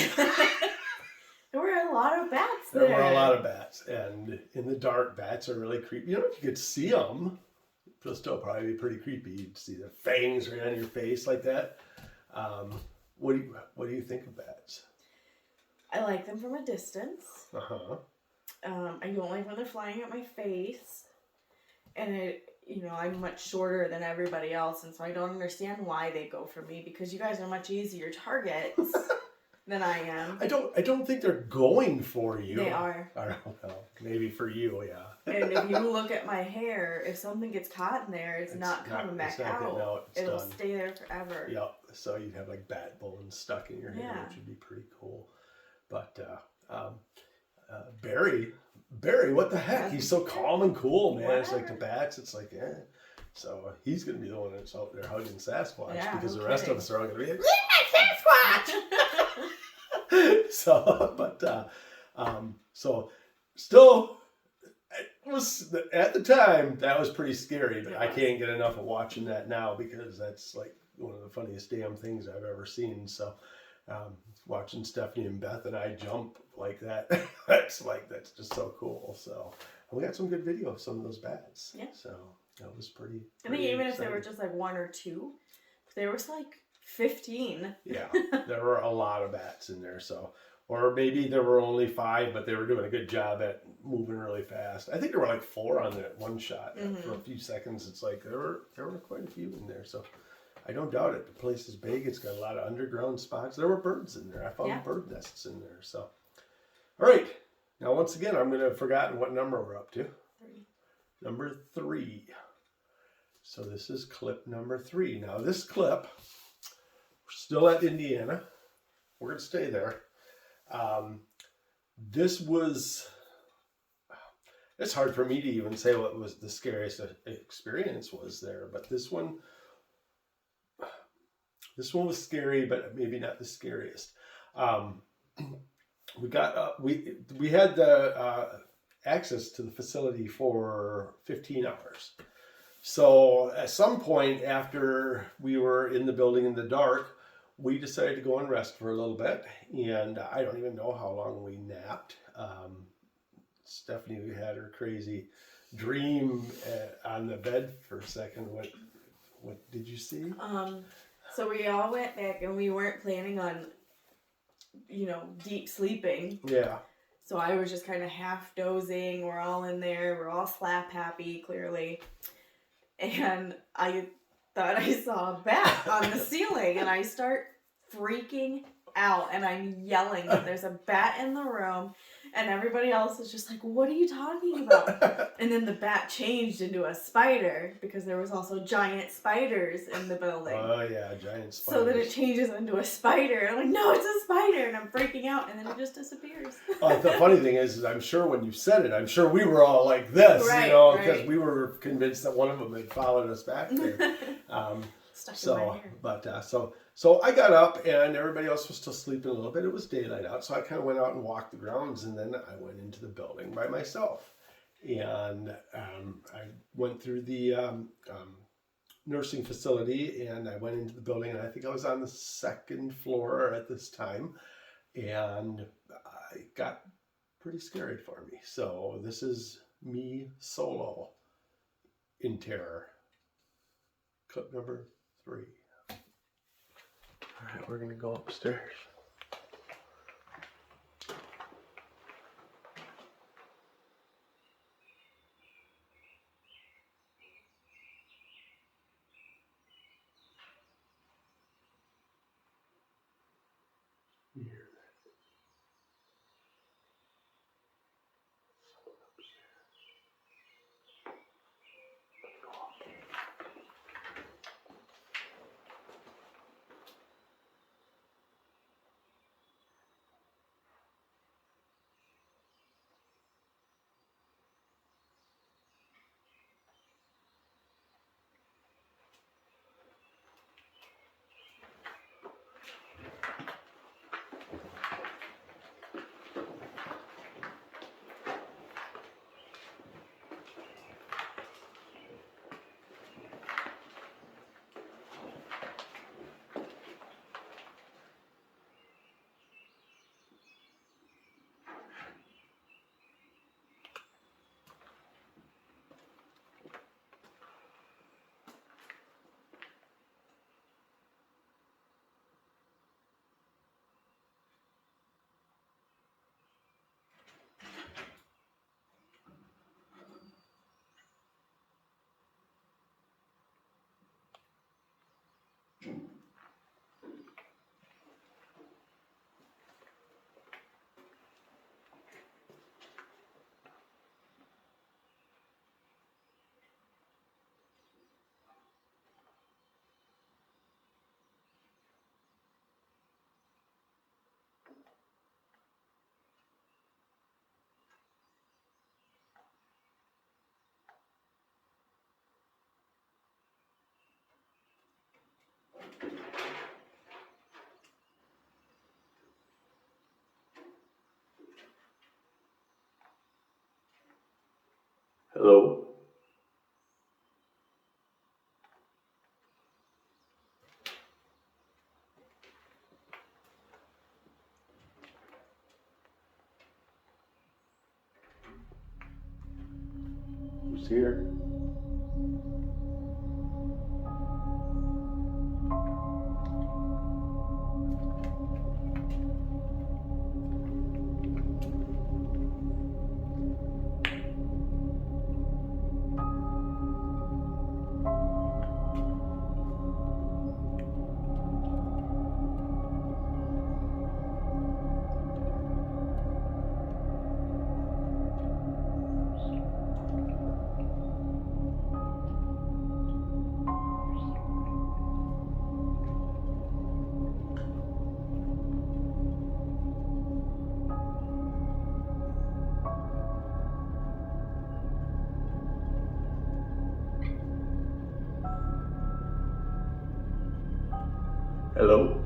There were a lot of bats
There
there.
were a lot of bats, and in the dark, bats are really creepy. You know, if you could see them, it'll still probably be pretty creepy. You'd see their fangs right on your face like that. What do you think of bats?
I like them from a distance.
Uh-huh.
I don't like when they're flying at my face. And I'm much shorter than everybody else, and so I don't understand why they go for me, because you guys are much easier targets than I am.
I don't think they're going for you.
They are.
I don't know. Maybe for you, yeah.
And if you look at my hair, if something gets caught in there, it's not coming back out.
It's
It'll
done.
stay there forever.
Yep. So you'd have like bat bones stuck in your hair,
Yeah.
which would be pretty cool. But Barry, what the heck? He's so calm and cool, man. It's like the bats. It's like, yeah. So he's gonna be the one that's out there hugging Sasquatch,
Yeah,
because
no
the rest
kidding.
of us are all gonna be like, Sasquatch. So still, it was at the time that was pretty scary, but I can't get enough of watching that now because that's like one of the funniest damn things I've ever seen. So watching Stephanie and Beth and I jump like that, that's just so cool. So we got some good video of some of those bats.
Yeah.
So that was pretty.
I think even if there were just like one or two, there was like 15.
Yeah, there were a lot of bats in there. So, or maybe there were only 5, but they were doing a good job at moving really fast. I think there were like 4 on that one shot for a few seconds. It's like there were quite a few in there. So I don't doubt it. The place is big. It's got a lot of underground spots. There were birds in there. I found bird nests in there. So, all right. Now, once again, I'm going to have forgotten what number we're up to.
3.
Number 3. So this is clip number 3. Now, this clip, we're still at Indiana. We're going to stay there. This was, it's hard for me to even say what was the scariest experience was there, but this one was scary, but maybe not the scariest. We had the access to the facility for 15 hours. So at some point after we were in the building in the dark, we decided to go and rest for a little bit, and I don't even know how long we napped. Stephanie had her crazy dream on the bed for a second. What did you see?
So we all went back, and we weren't planning on, deep sleeping.
Yeah.
So I was just kind of half dozing. We're all in there. We're all slap happy, clearly. And I thought I saw a bat on the ceiling, and I start freaking out, and I'm yelling that there's a bat in the room, and everybody else is just like, what are you talking about? And then the bat changed into a spider, because there was also giant spiders in the building.
Oh yeah, giant spiders.
So then it changes into a spider, and I'm like, no, it's a spider, and I'm freaking out, and then it just disappears.
The funny thing is I'm sure when you said it, I'm sure we were all like this,
Right,
because we were convinced that one of them had followed us back there.
Stuck in my hair.
But so I got up, and everybody else was still sleeping a little bit. It was daylight out, so I kind of went out and walked the grounds, and then I went into the building by myself. And I went through the nursing facility, and I went into the building, and I think I was on the 2nd floor at this time, and it got pretty scary for me. So this is me solo in terror. Clip number 3.
All right, we're gonna go upstairs. Hello? Who's here? Hello?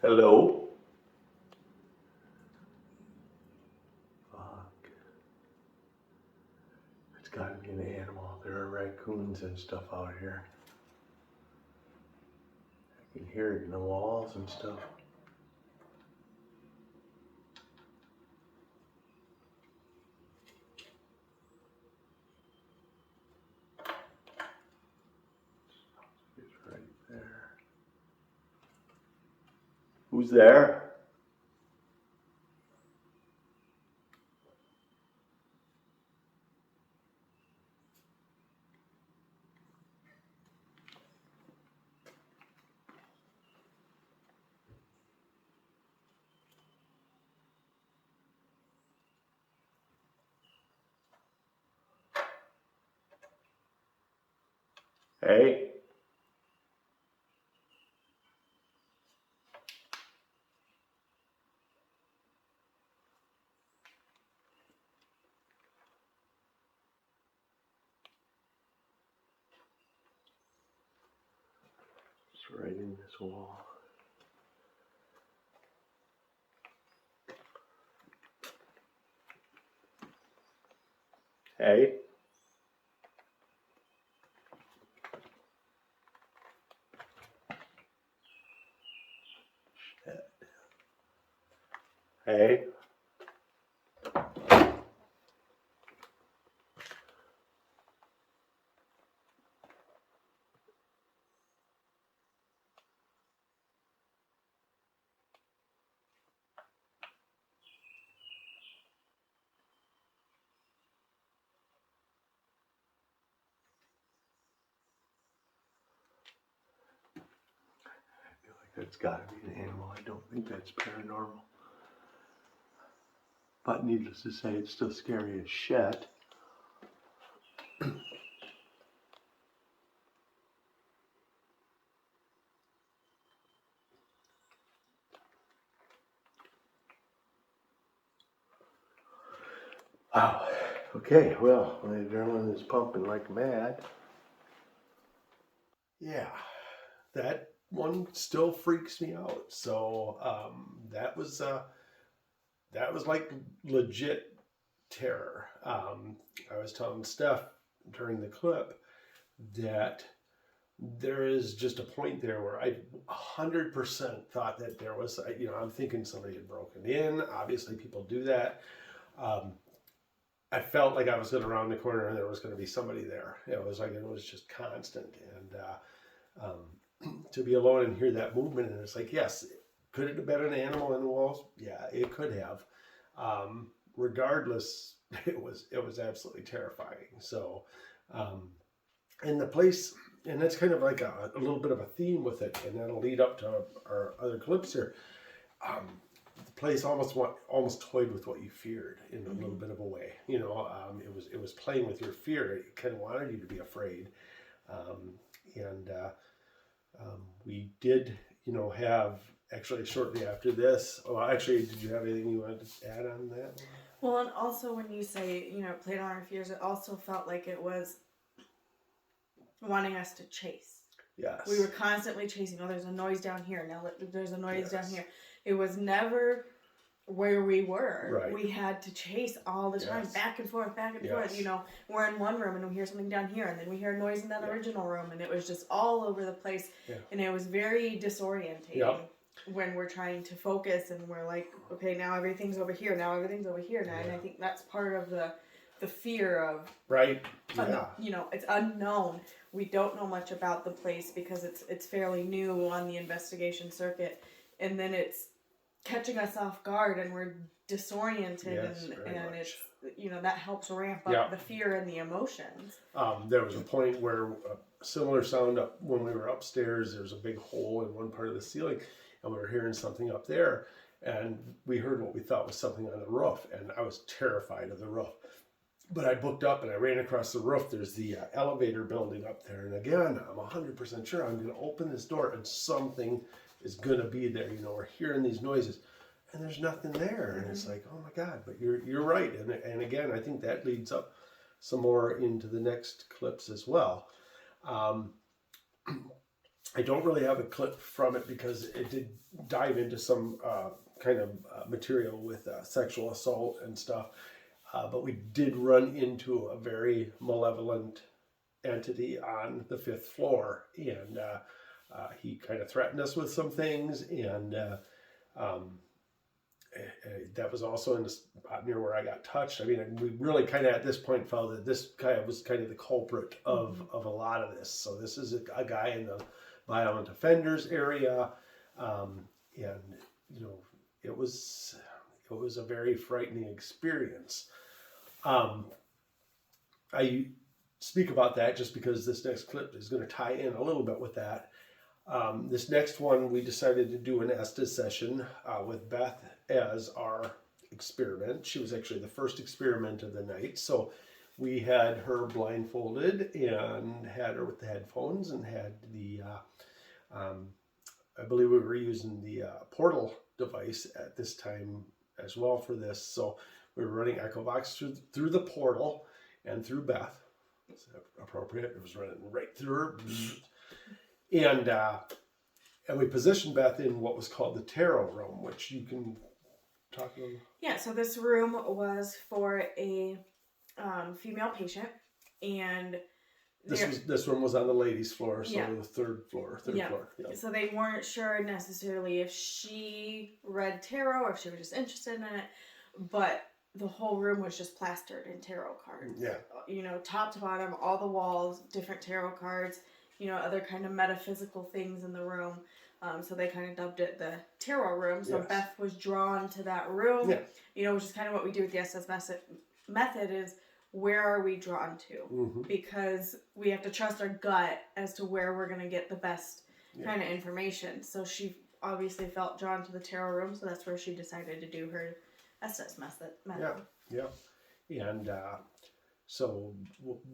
Hello? Fuck. It's gotta be an animal. There are raccoons and stuff out here. I can hear it in the walls and stuff. It's right there. Who's there? Hey? It's right in this wall. Hey? Hey? That's gotta be an animal. I don't think that's paranormal. But needless to say, it's still scary as shit. Wow. Okay, well, my adrenaline is pumping like mad. Yeah, that one still freaks me out. So that was like legit terror. I was telling Steph during the clip that there is just a point there where I 100% thought that there was, I'm thinking somebody had broken in. Obviously, people do that. I felt like I was going to round the corner and there was going to be somebody there. It was just constant. And to be alone and hear that movement, and it's like, yes, could it have been an animal in the walls? Yeah, it could have. Regardless, it was absolutely terrifying. So, and the place, and that's kind of like a little bit of a theme with it, and that'll lead up to our other clips here. The
place almost toyed with what you feared in a little bit of a way. You know, it was playing with your fear. It kind of wanted you to be afraid, and we did, you know, have actually shortly after this. Oh, actually, did you have anything you wanted to add on that?
Well, and also when you say, you know, it played on our fears, it also felt like it was wanting us to chase.
Yes.
We were constantly chasing. Oh, there's a noise down here. Now there's a noise down
Yes.
here. It was never where we were.
Right.
We had to chase all the time,
Yes.
back and forth, back and
Yes.
forth. You know, we're in one room and we hear something down here, and then we hear a noise in that
Yeah.
original room, and it was just all over the place.
Yeah.
And it was very disorientating.
Yep.
When we're trying to focus and we're like, okay, now everything's over here, now everything's over here now. And I think that's part of the fear of,
Right. Yeah.
you know, it's unknown. We don't know much about the place because it's fairly new on the investigation circuit, and then it's catching us off guard and we're disoriented,
Yes,
and
very much.
it's, you know, that helps ramp up
Yeah.
the fear and the emotions.
There was a point where a similar sound up when we were upstairs. There was a big hole in one part of the ceiling, and we were hearing something up there, and we heard what we thought was something on the roof, and I was terrified of the roof. But I booked up and I ran across the roof. There's the elevator building up there, and again, I'm 100% sure I'm going to open this door and something is going to be there. You know, we're hearing these noises, and there's nothing there, and it's like, oh my God! But you're right, and again, I think that leads up some more into the next clips as well. I don't really have a clip from it because it did dive into some kind of material with sexual assault and stuff. But we did run into a very malevolent entity on the 5th floor, and he kind of threatened us with some things, and that was also in the spot near where I got touched. I mean, we really kind of at this point felt that this guy was kind of the culprit of a lot of this. So this is a guy in the violent offenders area, and you know, it was a very frightening experience. I speak about that just because this next clip is going to tie in a little bit with that. This next one, we decided to do an Estes session with Beth as our experiment. She was actually the first experiment of the night. So we had her blindfolded and had her with the headphones and had the, I believe we were using the portal device at this time as well for this. So we were running EchoVox through the portal and through Beth. Is that appropriate? It was running right through her. And we positioned Beth in what was called the tarot room, which you can talk about.
Yeah, so this room was for a female patient, and
This room was on the ladies' floor, so
Yeah.
the third floor.
Yeah.
Yeah.
So they weren't sure necessarily if she read tarot or if she was just interested in it, but the whole room was just plastered in tarot cards.
Yeah.
You know, top to bottom, all the walls, different tarot cards, you know, other kind of metaphysical things in the room. So they kind of dubbed it the tarot room. So
Yes.
Beth was drawn to that room,
Yeah.
you know, which is kind of what we do with the SS method is, where are we drawn to?
Mm-hmm.
Because we have to trust our gut as to where we're going to get the best
Yeah.
kind of information. So she obviously felt drawn to the tarot room, so that's where she decided to do her SS method.
Yeah. And so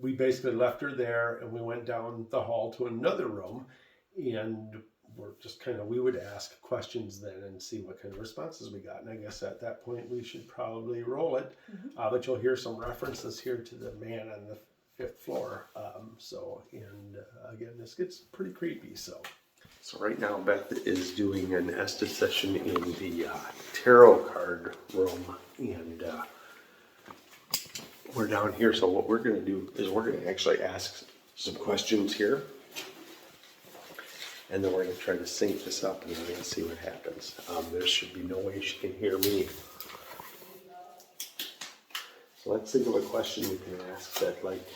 we basically left her there, and we went down the hall to another room, and we're just kind of, we would ask questions then and see what kind of responses we got. And I guess at that point we should probably roll it. But you'll hear some references here to the man on the 5th floor. Again, this gets pretty creepy. So right now Beth is doing an Estes session in the tarot card room, and we're down here. So what we're going to do is we're going to actually ask some questions here. And then we're going to try to sync this up, and we're going to see what happens. There should be no way she can hear me. So let's think of a question we can ask that, like,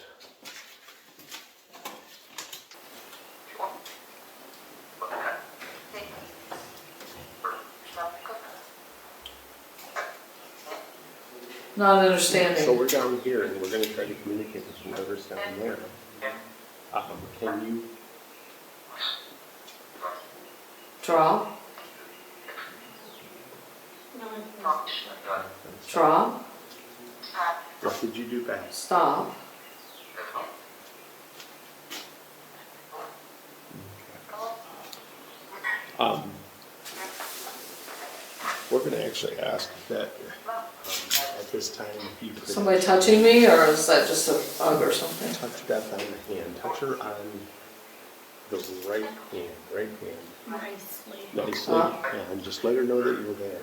Not understanding.
so we're down here, and we're going to try to communicate with whoever's down there. Can you?
Draw. Drop.
What did you do back?
Stop.
We're gonna actually ask that at this time if you could
Somebody touching me, or is that just a bug or something?
touch Beth on the hand. Touch her on the right hand. Nicely. And just let her know that you're there.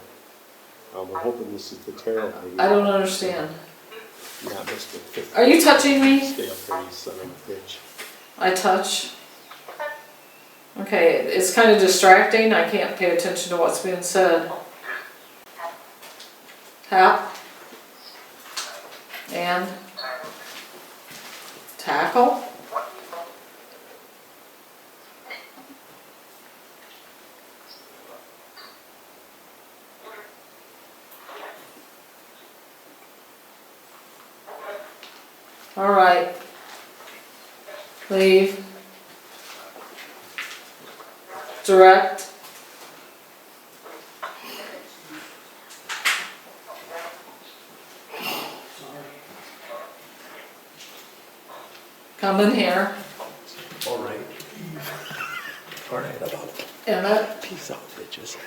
We're hoping this is the tarot lady,
I don't understand.
not Mr. Fifth.
Are you touching me?
Stay up there, you son of a bitch.
I touch. Okay, it's kind of distracting. I can't pay attention to what's being said. Tap. And tackle. All right. Leave. Direct. Come in here.
All right. All right, about
Emmett.
peace out, bitches.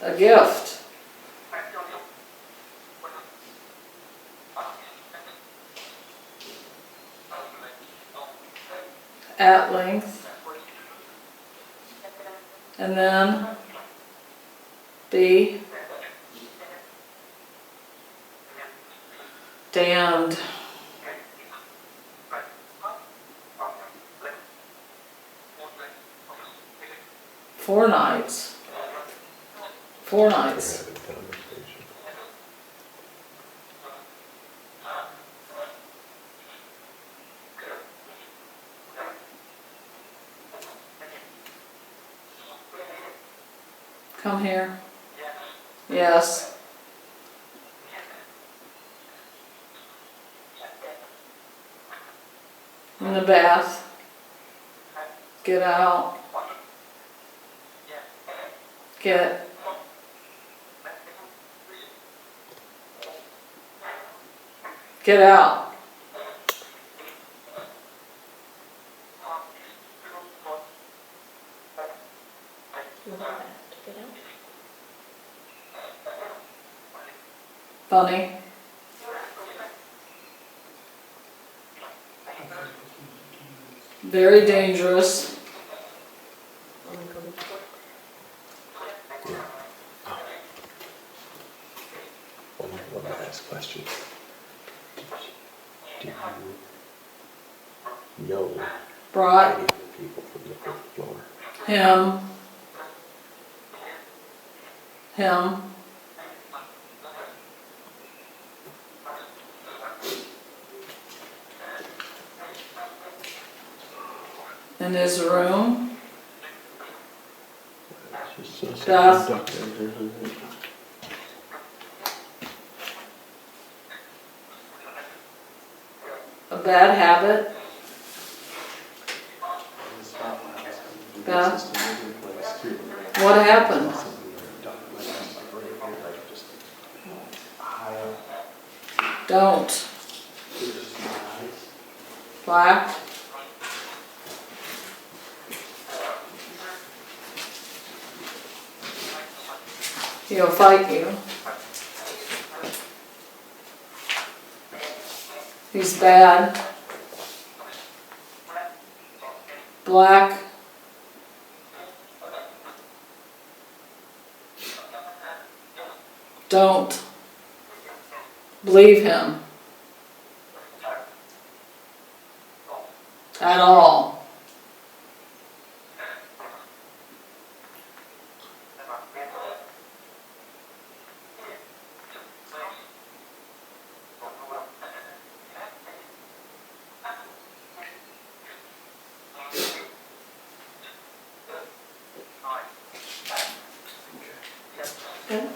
A gift. At length. And then be damned. Four nights. 4 nights. Come here. Yes. In the bath. Get out. Get. Get out. Funny. Very dangerous.
One last question. Do you know
Brought
any of the people from the fifth floor?
him. In his room. Beth. A bad habit. Beth. What happened? Don't. Black. He'll fight you. He's bad. Black. Don't believe him at all. Okay.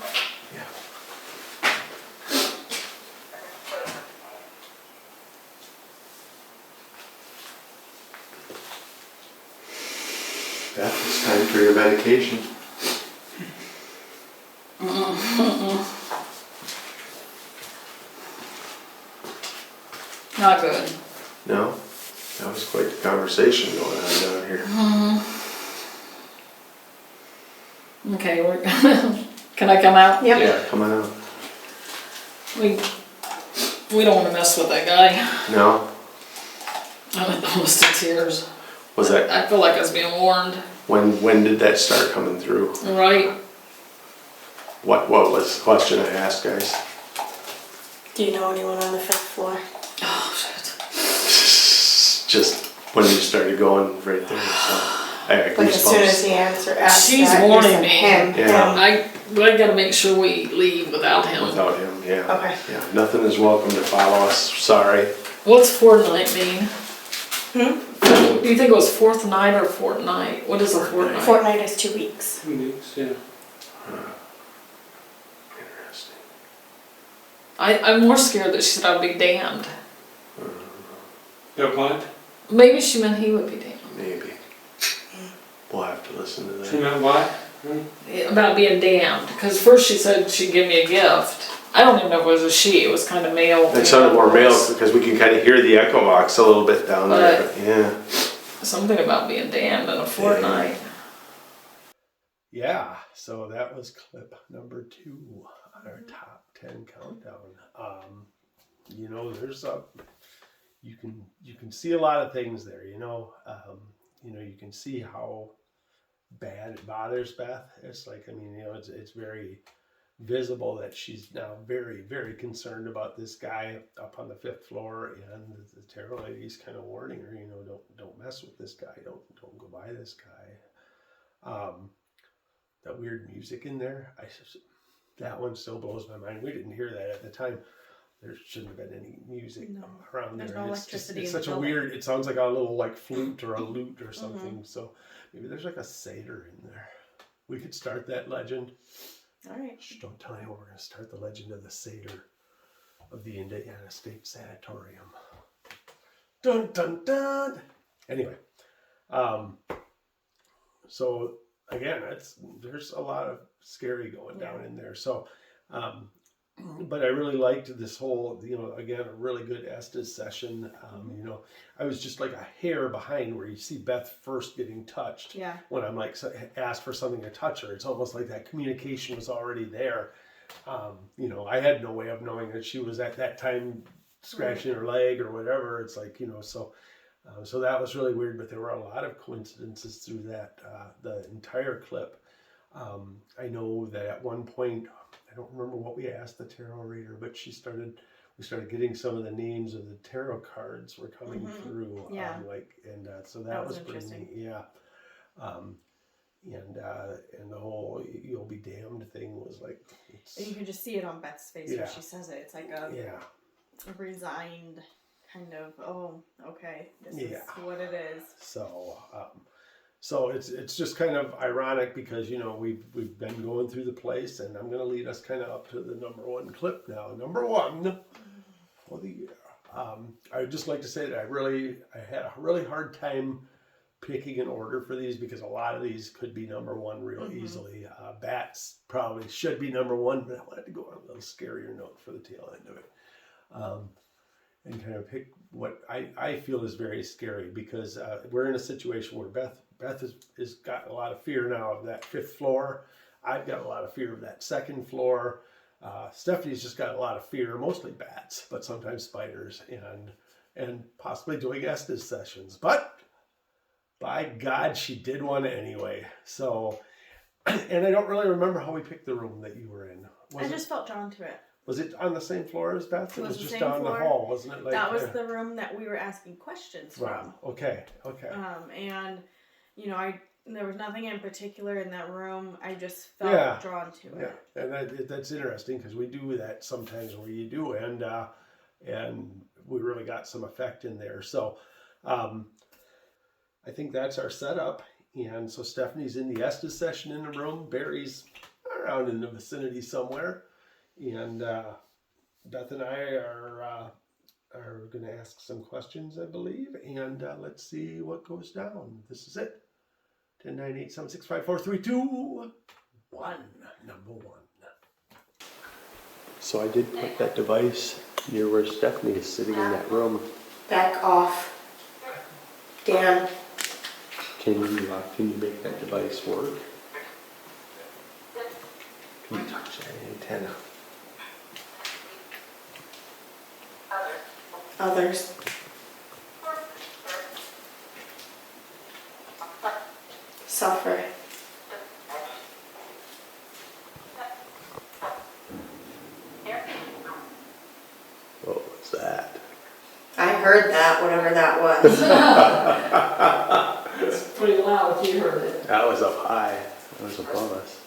Beth, it's time for your medication.
Not good.
No? That was quite the conversation going on down here.
Okay, we're can I come out?
Yep.
Yeah, come on out.
We don't want to mess with that guy.
No?
I'm almost in tears.
Was that,
I feel like I was being warned.
when did that start coming through?
Right.
What was the question I asked, guys?
Do you know anyone on the 5th floor?
Oh shit.
Just when you started going right there, so. I got
Like as soon as
goosebumps.
he asked
She's
that, you
warning
said
me.
him.
Yeah.
I gotta make sure we leave without him.
Without him, yeah.
Okay.
Yeah, nothing is welcome to follow us, sorry.
What's fortnight mean?
Hmm?
Do you think it was fourth night or fortnight? What is a fortnight?
Fortnight is 2 weeks.
2 weeks, yeah.
Interesting.
I'm more scared that she said I'd be damned.
Got what?
Maybe she meant he would be damned.
Maybe. We'll have to listen to
She
that.
meant what?
About being damned. Because first she said she'd give me a gift. I don't even know if it was a she. It was kind of male.
It sounded more male because we can kind of hear the echo box a little bit down there, but yeah.
Something about being damned in a fortnight.
Yeah, so that was clip number 2 on our top 10 countdown. You know, there's you can see a lot of things there. You know, you can see how bad it bothers Beth. It's like, I mean, you know, it's very visible that she's now very, very concerned about this guy up on the 5th floor, and the tarot lady's kind of warning her, you know, don't mess with this guy, don't go by this guy. That weird music in there, that one still blows my mind. We didn't hear that at the time. There shouldn't have been any music around
There's
there.
no
It's just,
electricity
it's
in the
such a
building.
weird, it sounds like a little like flute or a lute or something. So maybe there's like a satyr in there. We could start that legend.
All right.
Shh, don't tell anyone we're going to start the legend of the satyr of the Indiana State Sanatorium. Dun dun dun. Anyway, so again, there's a lot of scary going down in there. So, but I really liked this whole, you know, again, a really good Estes session. You know, I was just like a hair behind where you see Beth first getting touched.
Yeah.
When I'm like asked for something to touch her, it's almost like that communication was already there. You know, I had no way of knowing that she was at that time scratching her leg or whatever. It's like, you know, so that was really weird, but there were a lot of coincidences through that, the entire clip. I know that at one point, I don't remember what we asked the tarot reader, but we started getting some of the names of the tarot cards were coming through.
Yeah.
So that was pretty
interesting.
neat. Yeah. And the whole "you'll be damned" thing was like,
You can just see it on Beth's face when she says it. It's like a resigned kind of, oh, okay, this is what it is.
So it's just kind of ironic because, you know, we've been going through the place, and I'm going to lead us kind of up to the number 1 clip now. Number 1 for the year. I would just like to say that I had a really hard time picking an order for these because a lot of these could be number 1 real easily. Bats probably should be number 1, but I wanted to go on a little scarier note for the tail end of it. And kind of pick what I feel is very scary because we're in a situation where Beth has got a lot of fear now of that 5th floor. I've got a lot of fear of that 2nd floor. Stephanie's just got a lot of fear, mostly bats, but sometimes spiders, and possibly doing Estes sessions. But by God, she did one anyway. So, and I don't really remember how we picked the room that you were in.
I just felt drawn to it.
Was it on the same floor as Beth? It was
the
just
same
down
floor.
the hall, wasn't it? Like,
That was the room that we were asking questions from.
Wow. Okay.
And you know, there was nothing in particular in that room. I just felt drawn to it.
Yeah, and that's interesting because we do that sometimes where you do, and we really got some effect in there. So, I think that's our setup. And so Stephanie's in the Estes session in the room. Barry's around in the vicinity somewhere. And Beth and I are going to ask some questions, I believe. And let's see what goes down. This is it. 10, 9, 8, 7, 6, 5, 4, 3, 2, 1. Number 1.
So I did put that device near where Stephanie is sitting in that room.
Back off. Dan,
Can you make that device work? Can you touch that antenna?
others. Suffer.
Oh, what's that?
I heard that, whatever that was.
It's pretty loud if you heard it.
That was up high. That was above us.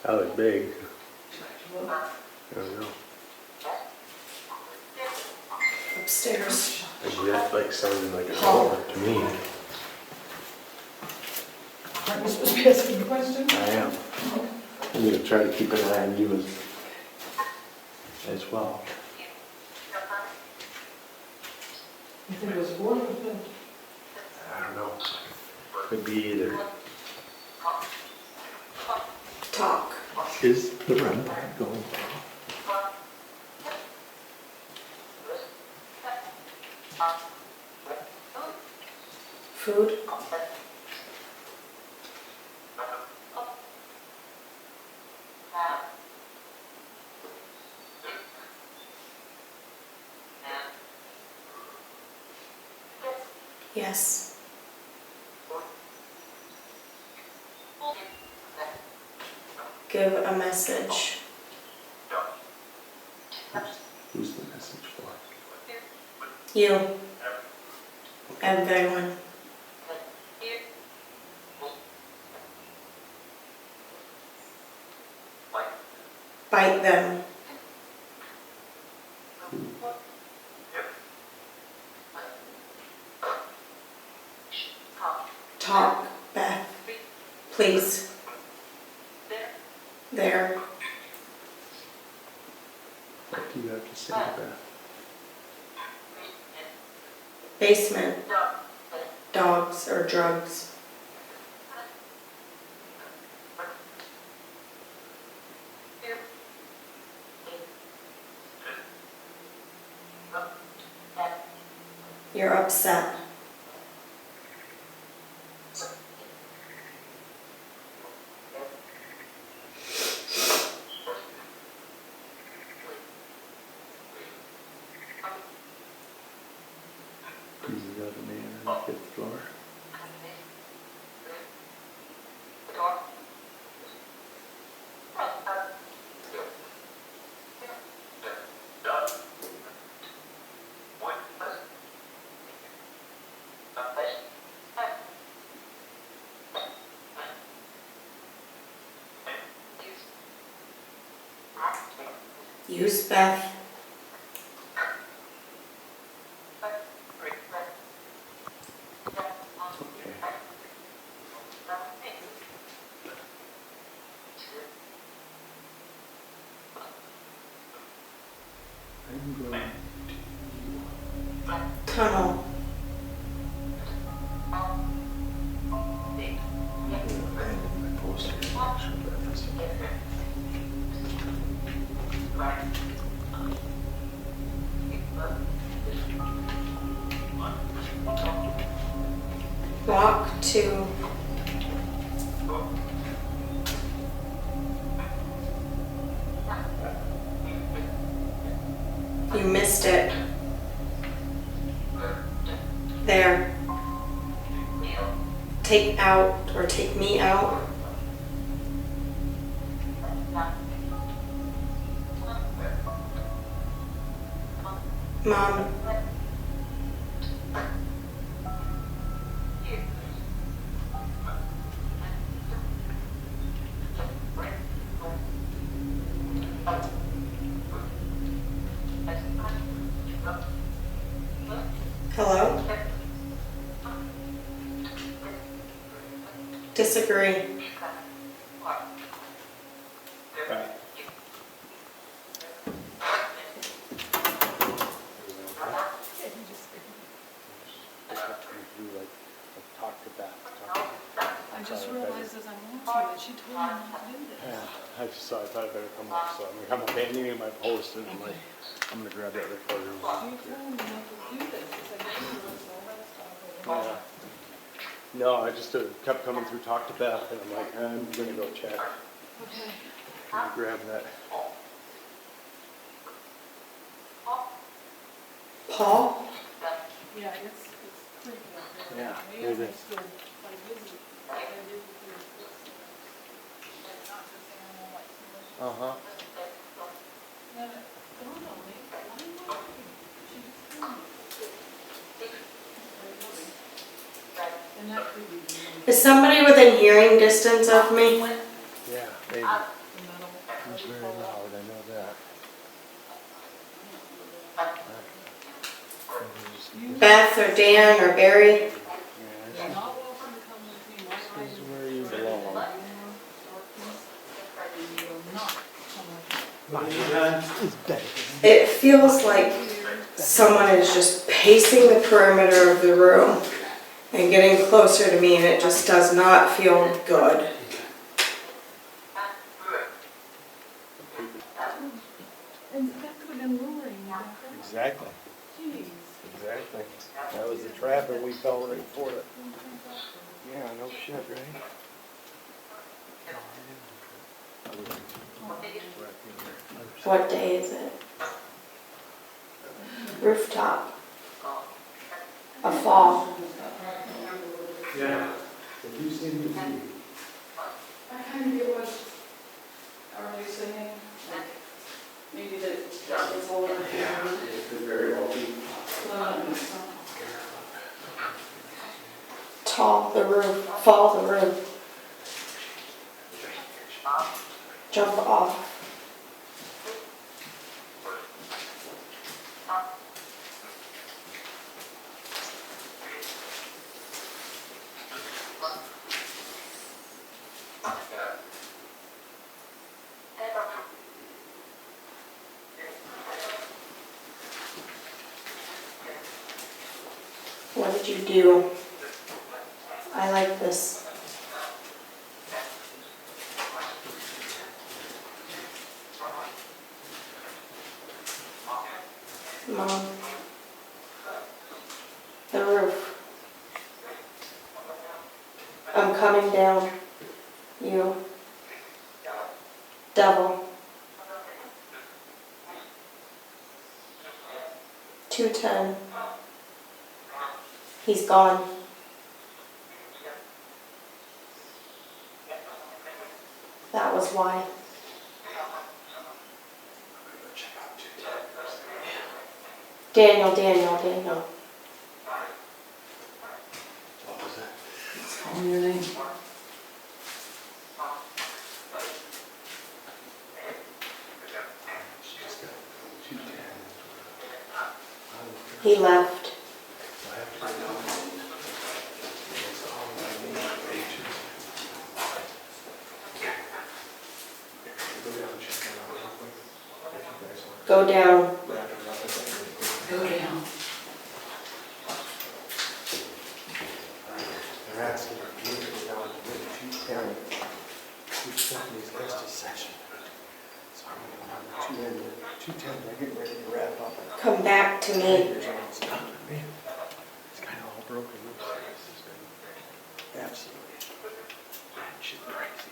That was big. I don't know.
Upstairs.
That like sounded like a door to me.
Aren't we supposed to be asking a question?
I am. I'm gonna try to keep an eye on you as well.
You think it was 4 or 5?
I don't know. Could be either.
Talk.
Is the REM pod going?
Food. Yes. Give a message.
Who's the message for?
You. Everyone. Bite them. Talk, Beth. Please. There.
What do you have to say about that?
Basement. Dogs or drugs. You're upset.
He's the other man on the 5th floor.
Use Beth.
Okay. I'm going
Tunnel.
to abandon my post here. Sure, Beth is okay.
Walk to. You missed it. There. Take out or take me out. Mom. Hello? Disagree.
Do like I thought I better come up, so I'm gonna have my banding and my post, and I'm like, I'm gonna grab that recorder. Yeah. No, I just kept coming through, talk to Beth, and I'm like, I'm gonna go check.
Okay.
Let me grab that.
Paul?
Yeah, it's creepy out there.
Yeah,
Maybe
it
I
is.
should, like, visit, like I did with your sister. Like, not this animal, like, so
Uh-huh.
then it dawned on me, why am I looking? She just told me. And that could be the one.
Is somebody within hearing distance of me?
Yeah, maybe.
The metal.
It's very loud, I know that.
Beth or Dan or Barry?
You're not welcome to come with me, my eyes
This is
are
where you
very
belong.
dark, and you will not come with me.
It feels like someone is just pacing the perimeter of the room and getting closer to me, and it just does not feel good.
And that could have been luring you.
Exactly,
Jeez.
exactly. That was the trap, and we fell right for it. Yeah, no shit, right?
What day is it? Rooftop. A fall.
Yeah. Have you seen the TV?
I kind of get what, are they saying? Like, maybe that was all over here.
It could very well be.
Tall, the roof. Fall, the roof. Jump off. What did you do? I like this. Mom. The roof. I'm coming down. You. Devil. 210. He's gone. That was why. Daniel.
Call your name.
He left. Go down.
Go down.
They're asking for me to go down to 210. 270's Estes section. So I'm going to go down to 210. They're getting ready to wrap up.
Come back to me.
It's kind of all broken loose. Absolutely. Shit crazy.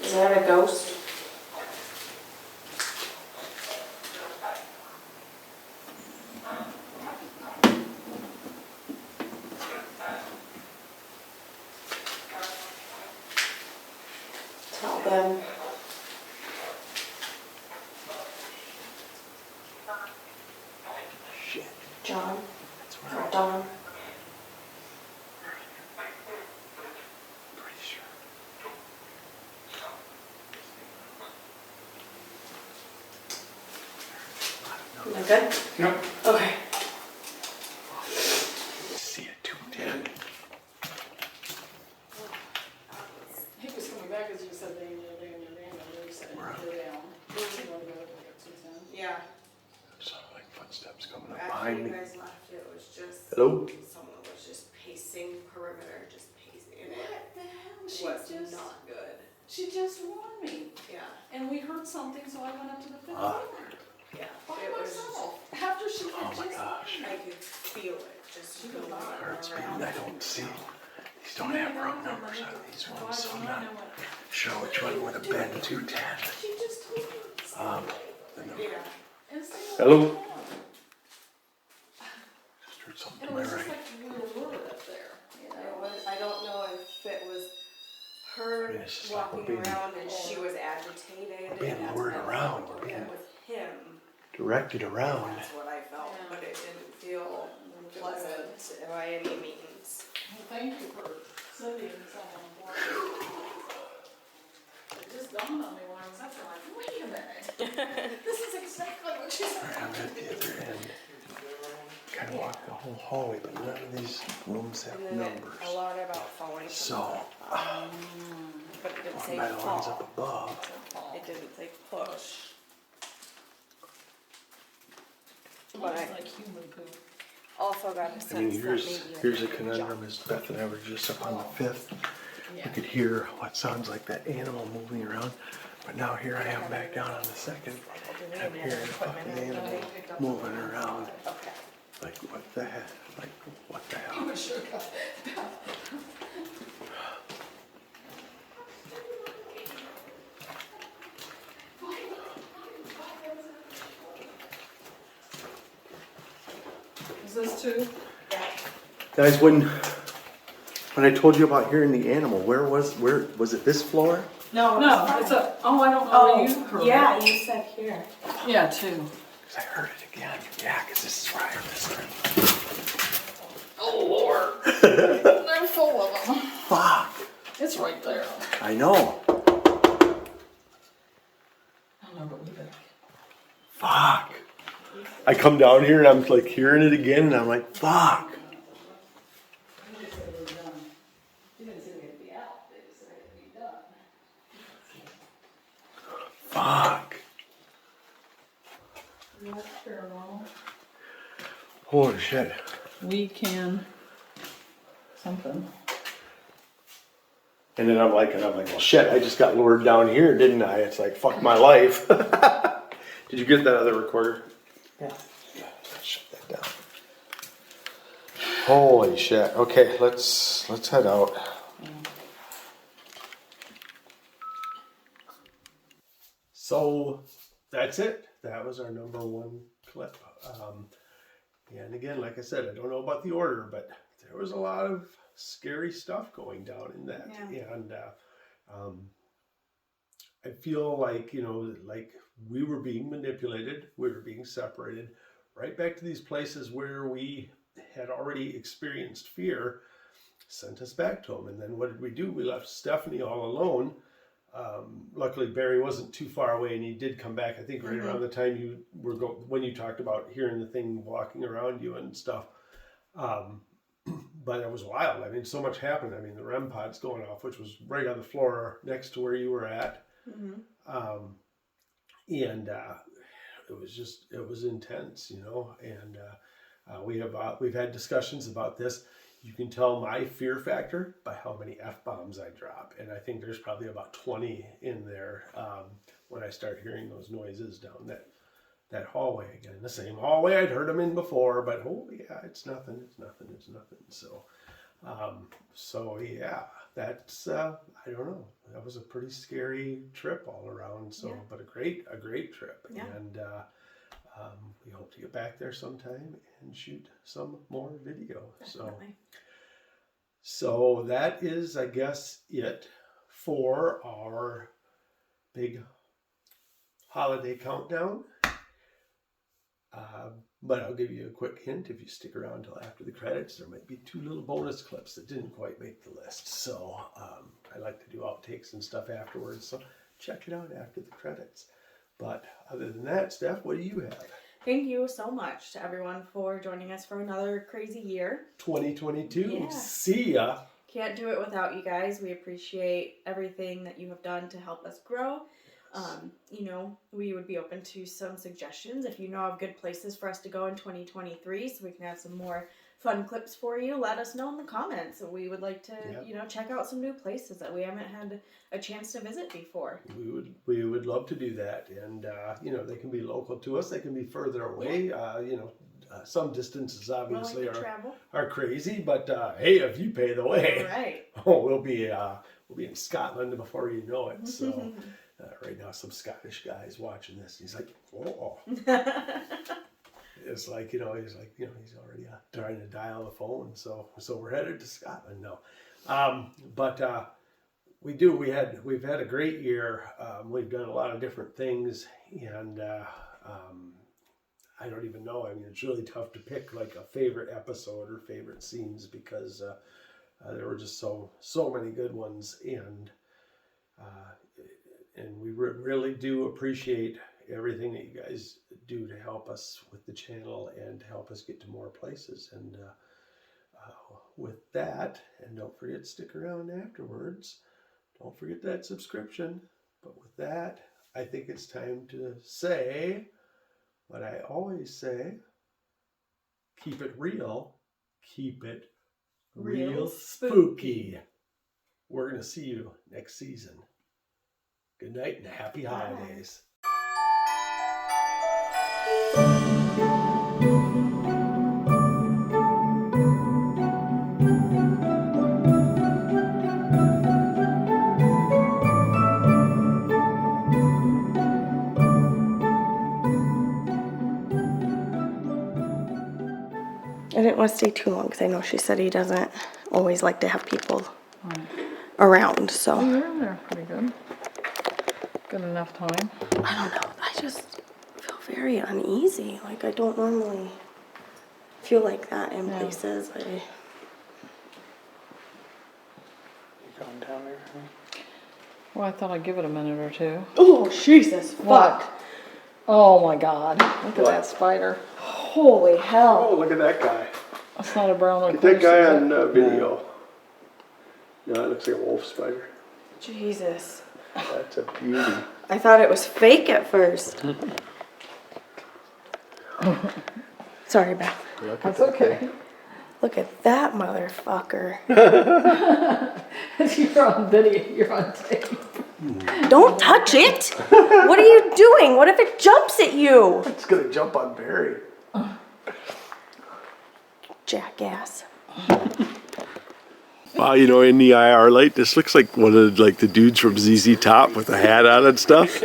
Is that a ghost? Tell them.
Shit.
John
That's
or
where I'm
Don.
pretty sure.
Am I good?
Nope.
Okay.
See you 210.
He was coming back as you said, Daniel, you said, go down. Where was he going to go? Like, 210?
Yeah.
Sounded like footsteps coming up
After
behind
you
me.
guys left, it was just
Hello?
Someone was just pacing perimeter, just pacing, and
What
it
the hell?
was not good.
She just warned me.
Yeah,
And we heard something, so I went up to the fifth floor.
yeah.
By
It was just,
myself. After she had
Oh my
just
gosh.
I could feel it just
She
going
goes, "Oh,
Hurts me.
around.
I don't see. These don't have room numbers on these ones, so I'm not sure which one would have been 210.
She just told me.
Yeah.
And so
Hello? Just heard something
It
to my
was just
right.
like we were lured up there. You know?
It was, I don't know if it was her
Maybe it's just like
walking
we're being-
around and she was agitated.
being
and that's
lured
what I
around,
felt.
we're being-
With him,
Directed around.
that's what I felt,
Yeah.
but it didn't feel pleasant by any means.
Well, thank you for sending someone for me. It just dawned on me when I was up there, like, wait a minute. This is exactly what she said.
I'm at the other end. Kind of walk the whole hallway, but none of these rooms have
And then
numbers.
a lot about falling.
So,
But it didn't
one
say
by the ones up
fall.
above.
It didn't say push.
But
But I
like human poop.
also got a sense
I mean,
that
here's a
maybe
conundrum. As Beth and I were just up on the fifth, we could hear what sounds like that animal moving around. But now here I am back down on the second, and I'm hearing a fucking animal moving around.
Okay.
Like, what the heck? Like, what the hell?
You sure got Is this two?
Guys, when I told you about hearing the animal, where was it this floor?
No,
No, it's a, oh, I don't know where you heard it.
yeah, you said here.
Yeah, two.
Because I heard it again. Yeah, because this is where I heard this time.
Oh, Lord. They're full of them.
Fuck.
It's right there.
I know.
I don't know, but we better.
Fuck. I come down here and I'm like hearing it again and I'm like, fuck. Fuck.
Paranormal.
Holy shit.
We can something.
And then I'm like, well, shit, I just got lured down here, didn't I? It's like, fuck my life. Did you get that other recorder?
Yeah.
Shut that down. Holy shit. Okay, let's head out.
So that's it. That was our number one clip. And again, like I said, I don't know about the order, but there was a lot of scary stuff going down in that.
Yeah.
And I feel like, like we were being manipulated, we were being separated right back to these places where we had already experienced fear, sent us back to them. And then what did we do? We left Stephanie all alone. Luckily, Barry wasn't too far away, and he did come back. I think right around the time you were when you talked about hearing the thing walking around you and stuff. But it was wild. I mean, so much happened. I mean, the REM pod's going off, which was right on the floor next to where you were at, and it was intense, And we've had discussions about this. You can tell my fear factor by how many F-bombs I drop. And I think there's probably about 20 in there when I start hearing those noises down that hallway again. The same hallway I'd heard them in before, but holy yeah, it's nothing. So yeah, that's, I don't know. That was a pretty scary trip all around. So, but a great trip.
Yeah.
And we hope to get back there sometime and shoot some more video.
Definitely.
So that is, I guess, it for our big holiday countdown. But I'll give you a quick hint. If you stick around till after the credits, there might be 2 little bonus clips that didn't quite make the list. So I like to do outtakes and stuff afterwards. So check it out after the credits. But other than that, Steph, what do you have?
Thank you so much to everyone for joining us for another crazy year.
2022.
Yeah.
See ya.
Can't do it without you guys. We appreciate everything that you have done to help us grow. We would be open to some suggestions if you know of good places for us to go in 2023 so we can have some more fun clips for you, let us know in the comments. We would like to,
Yep.
check out some new places that we haven't had a chance to visit before.
We would love to do that, and they can be local to us. They can be further away. Some distances obviously
Willing to travel.
are crazy, but hey, if you pay the way,
Right.
we'll be in Scotland before you know it. So right now, some Scottish guy's watching this. He's like, oh. It's like, he's already trying to dial the phone. So we're headed to Scotland now. But we've had a great year. We've done a lot of different things, and I don't even know. I mean, it's really tough to pick like a favorite episode or favorite scenes because there were just so many good ones, and we really do appreciate everything that you guys do to help us with the channel and to help us get to more places. And with that, and don't forget to stick around afterwards. Don't forget that subscription. But with that, I think it's time to say what I always say: keep it real, keep it real spooky. We're going to see you next season. Good night and happy holidays.
I didn't want to stay too long because I know she said he doesn't always like to have people around, so.
You're in there pretty good. Good enough time.
I don't know, I just feel very uneasy. Like, I don't normally feel like that in places.
You going down there?
Well, I thought I'd give it a minute or two.
Oh, Jesus,
What?
fuck.
Oh my God, look at that spider.
Holy hell.
Oh, look at that guy.
That's not a brown
Get that guy
recluse, is
on video. No, it looks like a wolf spider.
Jesus.
That's a beauty.
I thought it was fake at first. Sorry, Beth.
it? That's okay.
Look at that motherfucker.
You're on video, you're on tape.
Don't touch it. What are you doing? What if it jumps at you?
It's gonna jump on Barry.
Jackass.
Wow, in the IR light, this looks like one of the dudes from ZZ Top with a hat on and stuff.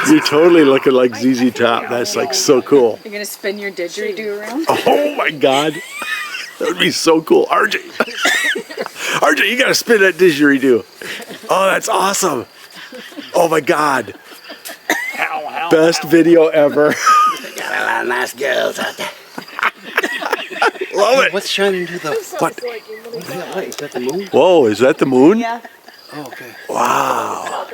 You're totally looking like ZZ Top. That's like so cool.
You're gonna spin your didgeridoo around?
Oh my God, that would be so cool, RJ. RJ, you gotta spin that didgeridoo. Oh, that's awesome. Oh my God, best video ever.
Got a lot of nice girls out there.
Love it.
What's shining through the...
What?
What's that light? Is that the moon?
Whoa, is that the moon?
Yeah.
Oh, okay.
Wow.